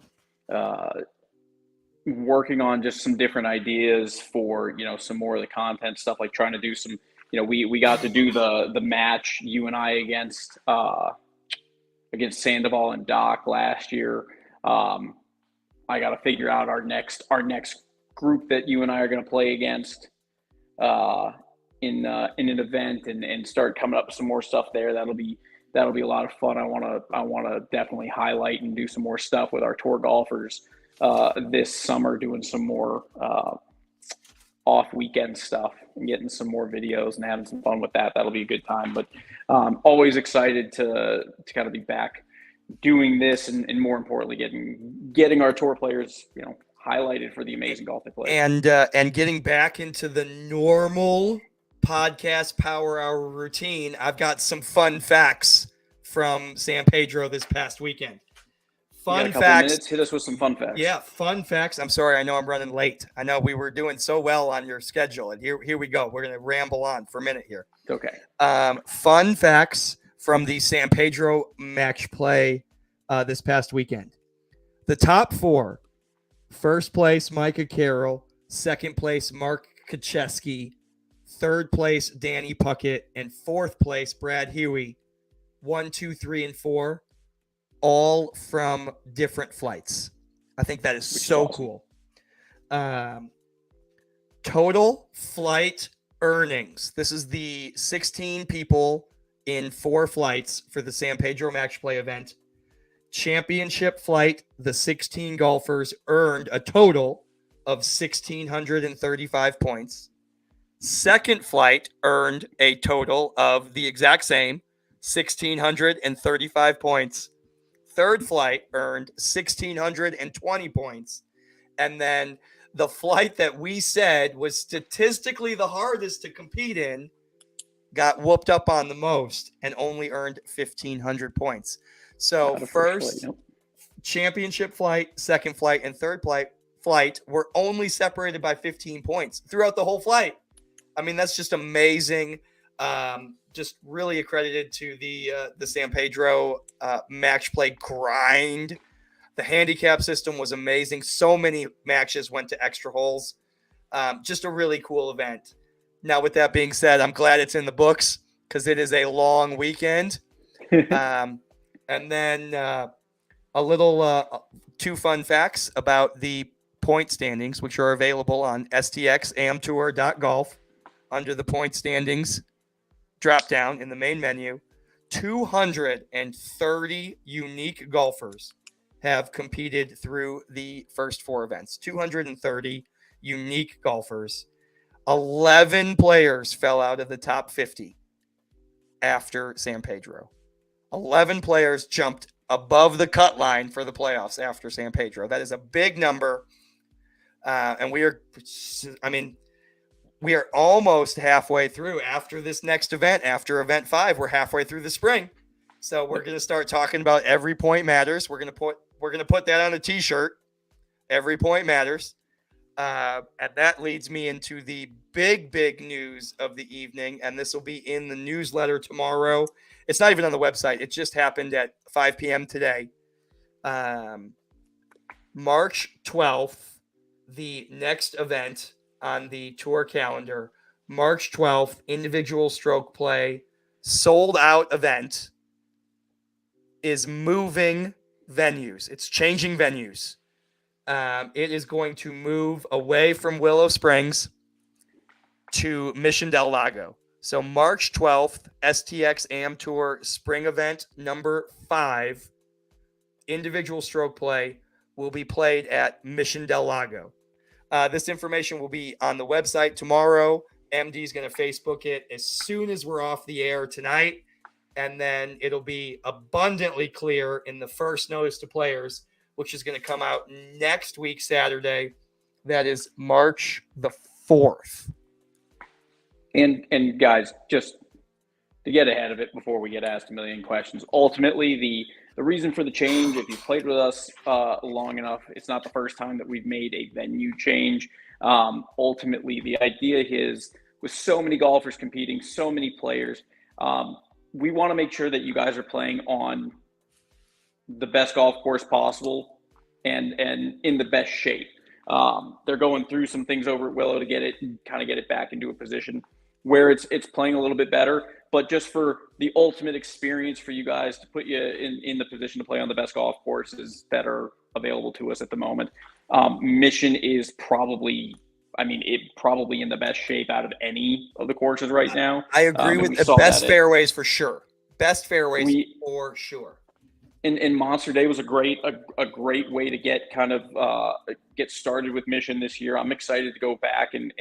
Speaker 1: working on just some different ideas for some more of the content stuff, like trying to do some. We got to do the match, you and I, against Sandoval and Doc last year. I got to figure out our next group that you and I are going to play against in an event, and start coming up with some more stuff there. That'll be a lot of fun. I want to definitely highlight and do some more stuff with our tour golfers this summer, doing some more off weekend stuff and getting some more videos and having some fun with that. That'll be a good time. But always excited to kind of be back doing this, and more importantly, getting our tour players highlighted for the amazing golf they play,
Speaker 2: and getting back into the normal podcast Power Hour routine. I've got some fun facts from San Pedro this past weekend. Fun facts.
Speaker 1: Hit us with some fun facts.
Speaker 2: Yeah, fun facts. I'm sorry, I know I'm running late. I know we were doing so well on your schedule, and here we go. We're gonna ramble on for a minute here.
Speaker 1: Okay.
Speaker 2: Fun facts from the San Pedro match play this past weekend. The top four: first place, Micah Carroll; second place, Mark Kacheski; third place, Danny Puckett; and fourth place, Brad Huey. 1, 2, 3, and 4. All from different flights. I think that is so cool. Total flight earnings. This is the 16 people in 4 flights for the San Pedro Match Play event. Championship flight, the 16 golfers earned a total of 1,635 points. Second flight earned a total of the exact same, 1,635 points. Third flight earned 1,620 points. And then the flight that we said was statistically the hardest to compete in got whooped up on the most and only earned 1,500 points. So first championship flight, second flight, and third flight were only separated by 15 points throughout the whole flight. I mean, that's just amazing. Just really accredited to the San Pedro match play grind. The handicap system was amazing. So many matches went to extra holes. Just a really cool event. Now, with that being said, I'm glad it's in the books because it is a long weekend. And then a little 2 fun facts about the point standings, which are available on stxamtour.golf under the point standings drop down in the main menu. 230 unique golfers have competed through the first 4 events. 230 unique golfers. 11 players fell out of the top 50 after San Pedro. 11 players jumped above the cut line for the playoffs after San Pedro. That is a big number. And we are almost halfway through after this next event. After event 5, we're halfway through the spring. So we're going to start talking about every point matters. We're going to put that on a t-shirt. Every point matters. And that leads me into the big news of the evening. And this will be in the newsletter tomorrow. It's not even on the website. It just happened at 5 p.m. today. March 12th, the next event on the tour calendar, March 12th, individual stroke play, sold out event, is moving venues. It's changing venues. It is going to move away from Willow Springs to Mission Del Lago. So March 12th, STX Am Tour Spring Event number 5, individual stroke play, will be played at Mission Del Lago. This information will be on the website tomorrow. MD is going to Facebook it as soon as we're off the air tonight. And then it'll be abundantly clear in the first notice to players, which is going to come out next week, Saturday. That is March the 4th.
Speaker 1: And guys, just to get ahead of it before we get asked a million questions, ultimately the reason for the change, if you've played with us long enough, it's not the first time that we've made a venue change. Ultimately, the idea is with so many golfers competing, so many players, we want to make sure that you guys are playing on the best golf course possible and in the best shape. They're going through some things over at Willow to get it back into a position where it's playing a little bit better, but just for the ultimate experience for you guys to put you in the position to play on the best golf courses that are available to us at the moment. Mission is probably in the best shape out of any of the courses right now.
Speaker 2: I agree with the best fairways for sure. Best fairways for sure.
Speaker 1: And Monster Day was a great way to get get started with Mission this year. I'm excited to go back and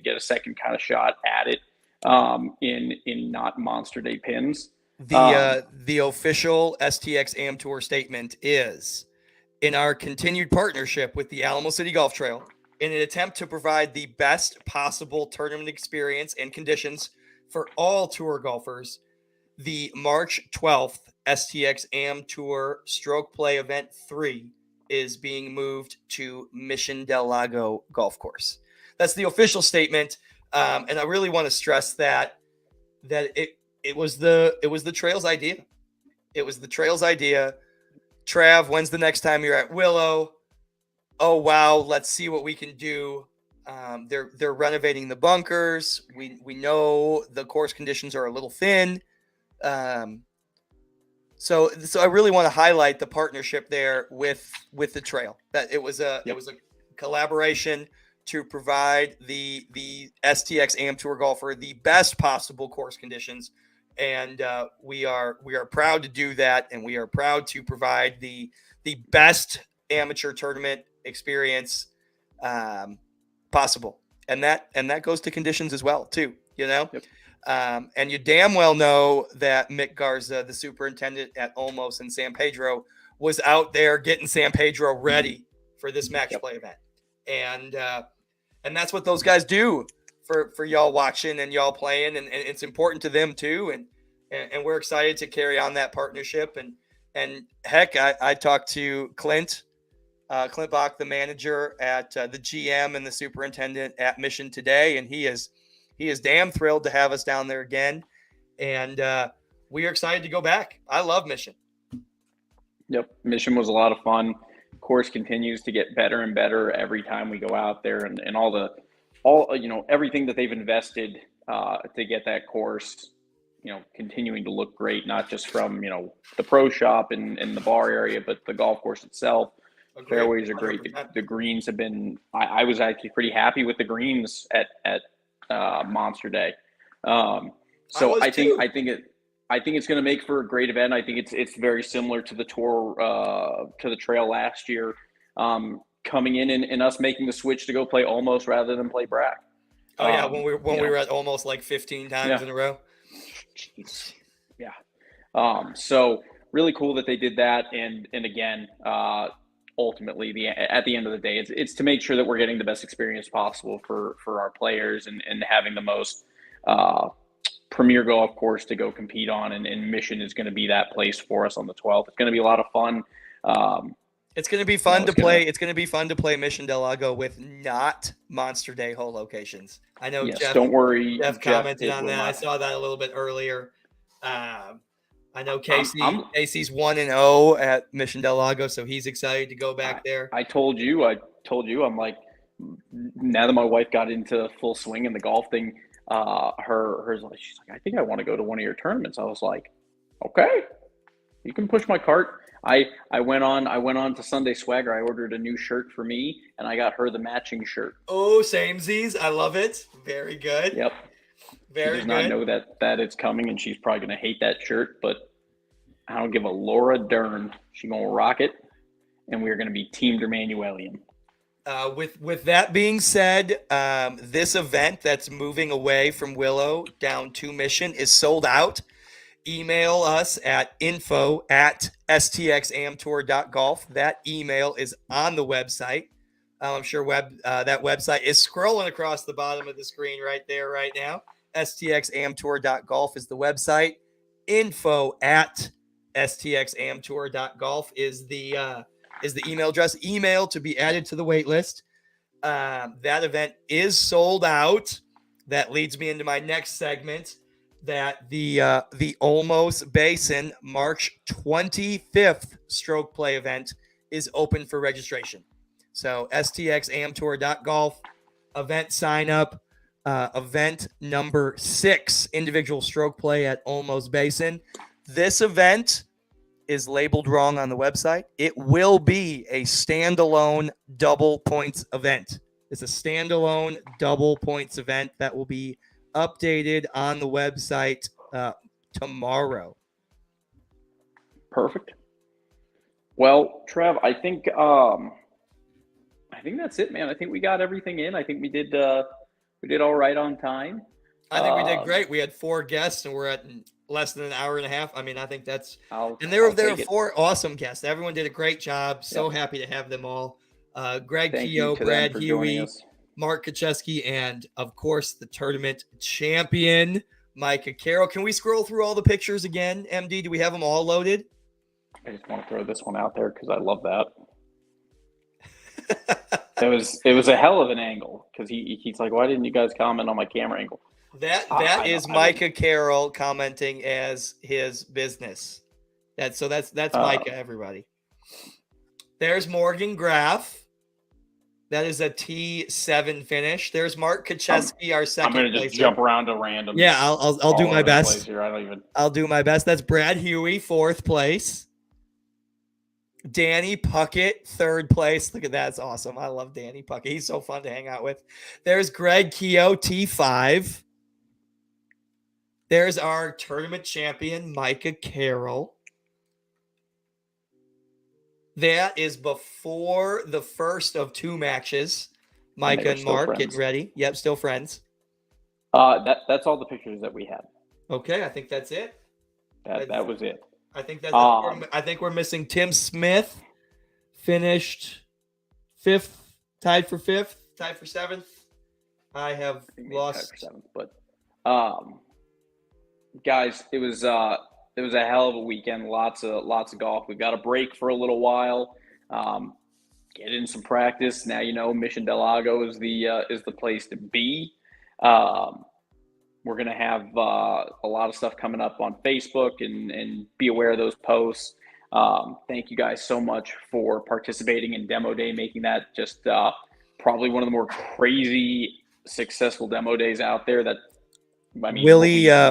Speaker 1: get a second kind of shot at it in not Monster Day pins.
Speaker 2: The official STX Am Tour statement is, in our continued partnership with the Alamo City Golf Trail, in an attempt to provide the best possible tournament experience and conditions for all tour golfers, the March 12th STX Am Tour Stroke Play Event 3 is being moved to Mission Del Lago Golf Course. That's the official statement, and I really want to stress that it was the Trail's idea. It was the Trail's idea. Trav, when's the next time you're at Willow? Oh wow, let's see what we can do. They're renovating the bunkers. We know the course conditions are a little thin. So I really want to highlight the partnership there with the Trail. That it was a collaboration to provide the STX Am Tour golfer the best possible course conditions, and we are proud to do that, and we are proud to provide the best amateur tournament experience possible, and that goes to conditions as well too. Yep. And you damn well know that Mick Garza, the superintendent at Olmos and San Pedro, was out there getting San Pedro ready for this match play event. And that's what those guys do for y'all watching and y'all playing. And it's important to them too. And we're excited to carry on that partnership. And heck, I talked to Clint Bach, the manager at the GM and the superintendent at Mission today. And he is damn thrilled to have us down there again. And we are excited to go back. I love Mission.
Speaker 1: Yep. Mission was a lot of fun. Course continues to get better and better every time we go out there, and everything that they've invested to get that course, continuing to look great, not just from, the pro shop and the bar area, but the golf course itself. Fairways are great. The greens have been, I was actually pretty happy with the greens at Monster Day. So I think it's going to make for a great event. I think it's very similar to the tour, to the Trail last year, coming in and us making the switch to go play Olmos rather than play Brack.
Speaker 2: Oh yeah, when we were at Olmos like 15 times in a row.
Speaker 1: Jeez. Yeah. So really cool that they did that, and again, ultimately, at the end of the day, it's to make sure that we're getting the best experience possible for our players and having the most premier golf course to go compete on, and Mission is going to be that place for us on the 12th. It's going to be a lot of fun.
Speaker 2: It's going to be fun to
Speaker 1: it's gonna-
Speaker 2: play. It's going to be fun to play Mission Del Lago with not Monster Day hole locations. I know
Speaker 1: Yes,
Speaker 2: Jeff.
Speaker 1: don't worry.
Speaker 2: Jeff commented
Speaker 1: it
Speaker 2: on
Speaker 1: will
Speaker 2: that. I
Speaker 1: not-
Speaker 2: saw that a little bit earlier. I know
Speaker 1: I'm-
Speaker 2: Casey's 1-0 at Mission Del Lago, so he's excited to go back there.
Speaker 1: I told you, I'm like, now that my wife got into full swing in the golf thing, she's like, I think I want to go to one of your tournaments. I was like, okay, you can push my cart. I went on to Sunday Swagger. I ordered a new shirt for me, and I got her the matching shirt.
Speaker 2: Oh, samesies. I love it. Very good.
Speaker 1: Yep.
Speaker 2: Very
Speaker 1: she does
Speaker 2: good.
Speaker 1: not know that it's coming, and she's probably going to hate that shirt, but I don't give a Laura Dern. She's going to rock it, and we're going to be Team Dermanuelian.
Speaker 2: With that being said, this event that's moving away from Willow down to Mission is sold out. Email us at info@stxamtour.golf. That email is on the website. I'm sure that website is scrolling across the bottom of the screen right there right now. stxamtour.golf is the website. info@stxamtour.golf is the email address. Email to be added to the wait list. That event is sold out. That leads me into my next segment. That the Olmos Basin March 25th stroke play event is open for registration. So stxamtour.golf, event sign up, event number 6, individual stroke play at Olmos Basin. This event is labeled wrong on the website. It will be a standalone double points event. It's a standalone double points event that will be updated on the website tomorrow.
Speaker 1: Perfect. Well, Trev, I think that's it, man. I think we got everything in. I think we did all right on time.
Speaker 2: I think we did great. We had 4 guests and we're at less than an hour and a half. I mean, I think that's there were 4 awesome guests. Everyone did a great job. So happy to have them all. Greg Keogh, Brad Huey, Mark Kacheski, and of course the tournament champion, Micah Carroll. Can we scroll through all the pictures again, MD? Do we have them all loaded?
Speaker 1: I just want to throw this one out there because I love that. It was a hell of an angle because he's like, why didn't you guys comment on my camera angle?
Speaker 2: That is Micah Carroll commenting as his business. That's Micah, everybody. There's Morgan Graff. That is a T7 finish. There's Mark Kacheski, our second.
Speaker 1: I'm gonna just jump around to random.
Speaker 2: Yeah, I'll do my best.
Speaker 1: Here. I don't even.
Speaker 2: I'll do my best. That's Brad Huey, 4th place. Danny Puckett, 3rd place. Look at that. That's awesome. I love Danny Puckett. He's so fun to hang out with. There's Greg Keogh, T5. There's our tournament champion, Micah Carroll. That is before the first of 2 matches. Micah and Mark getting ready. Yep, still friends.
Speaker 1: That's all the pictures that we had.
Speaker 2: Okay, I think that's it.
Speaker 1: That was it.
Speaker 2: I think I think we're missing Tim Smith. Finished 5th, tied for 5th, tied for 7th. I have lost
Speaker 1: 7th, but guys, it was a hell of a weekend. Lots of golf. We've got a break for a little while. Get in some practice. Now you know Mission Del Lago is the place to be. We're gonna have a lot of stuff coming up on Facebook and be aware of those posts. Thank you guys so much for participating in Demo Day, making that just probably one of the more crazy successful demo days out there. That I mean,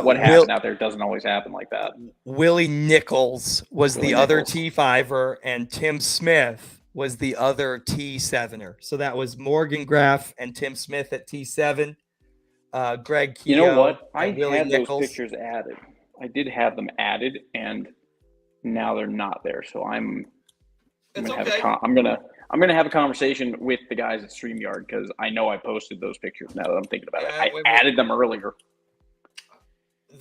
Speaker 1: what happened out there doesn't always happen like that.
Speaker 2: Willie Nichols was the other T5er, and Tim Smith was the other T7er. So that was Morgan Graff and Tim Smith at T7. Greg Keogh.
Speaker 1: You know what? I
Speaker 2: Willie
Speaker 1: had
Speaker 2: Nichols.
Speaker 1: those pictures added. I did have them added, and now they're not there. So I'm gonna have a conversation with the guys at StreamYard because I know I posted those pictures. Now that I'm thinking about it, I added them earlier.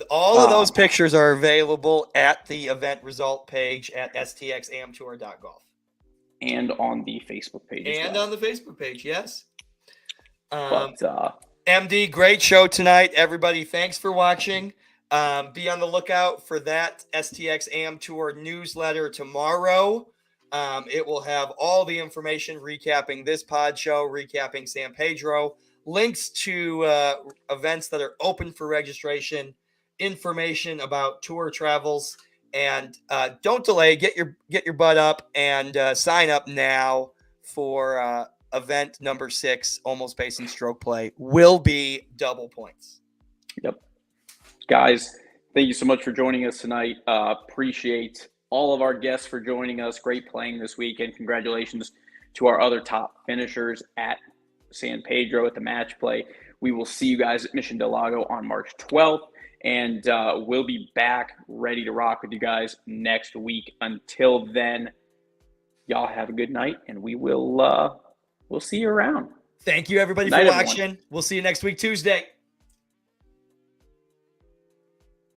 Speaker 2: All of those pictures are available at the event result page at stxamtour.golf.
Speaker 1: And on the Facebook page.
Speaker 2: On the Facebook page, yes.
Speaker 1: But
Speaker 2: MD, great show tonight. Everybody, thanks for watching. Be on the lookout for that STX Am Tour newsletter tomorrow. It will have all the information recapping this pod show, recapping San Pedro, links to events that are open for registration, information about tour travels, and don't delay. Get your butt up and sign up now for event number 6. Almost Pace and Stroke Play will be double points.
Speaker 1: Yep, guys, thank you so much for joining us tonight. Appreciate all of our guests for joining us. Great playing this week, and congratulations to our other top finishers at San Pedro at the match play. We will see you guys at Mission Del Lago on March 12th, and we'll be back ready to rock with you guys next week. Until then, y'all have a good night, and we'll see you around.
Speaker 2: Thank you, everybody, for watching. Everyone. We'll see you next week, Tuesday.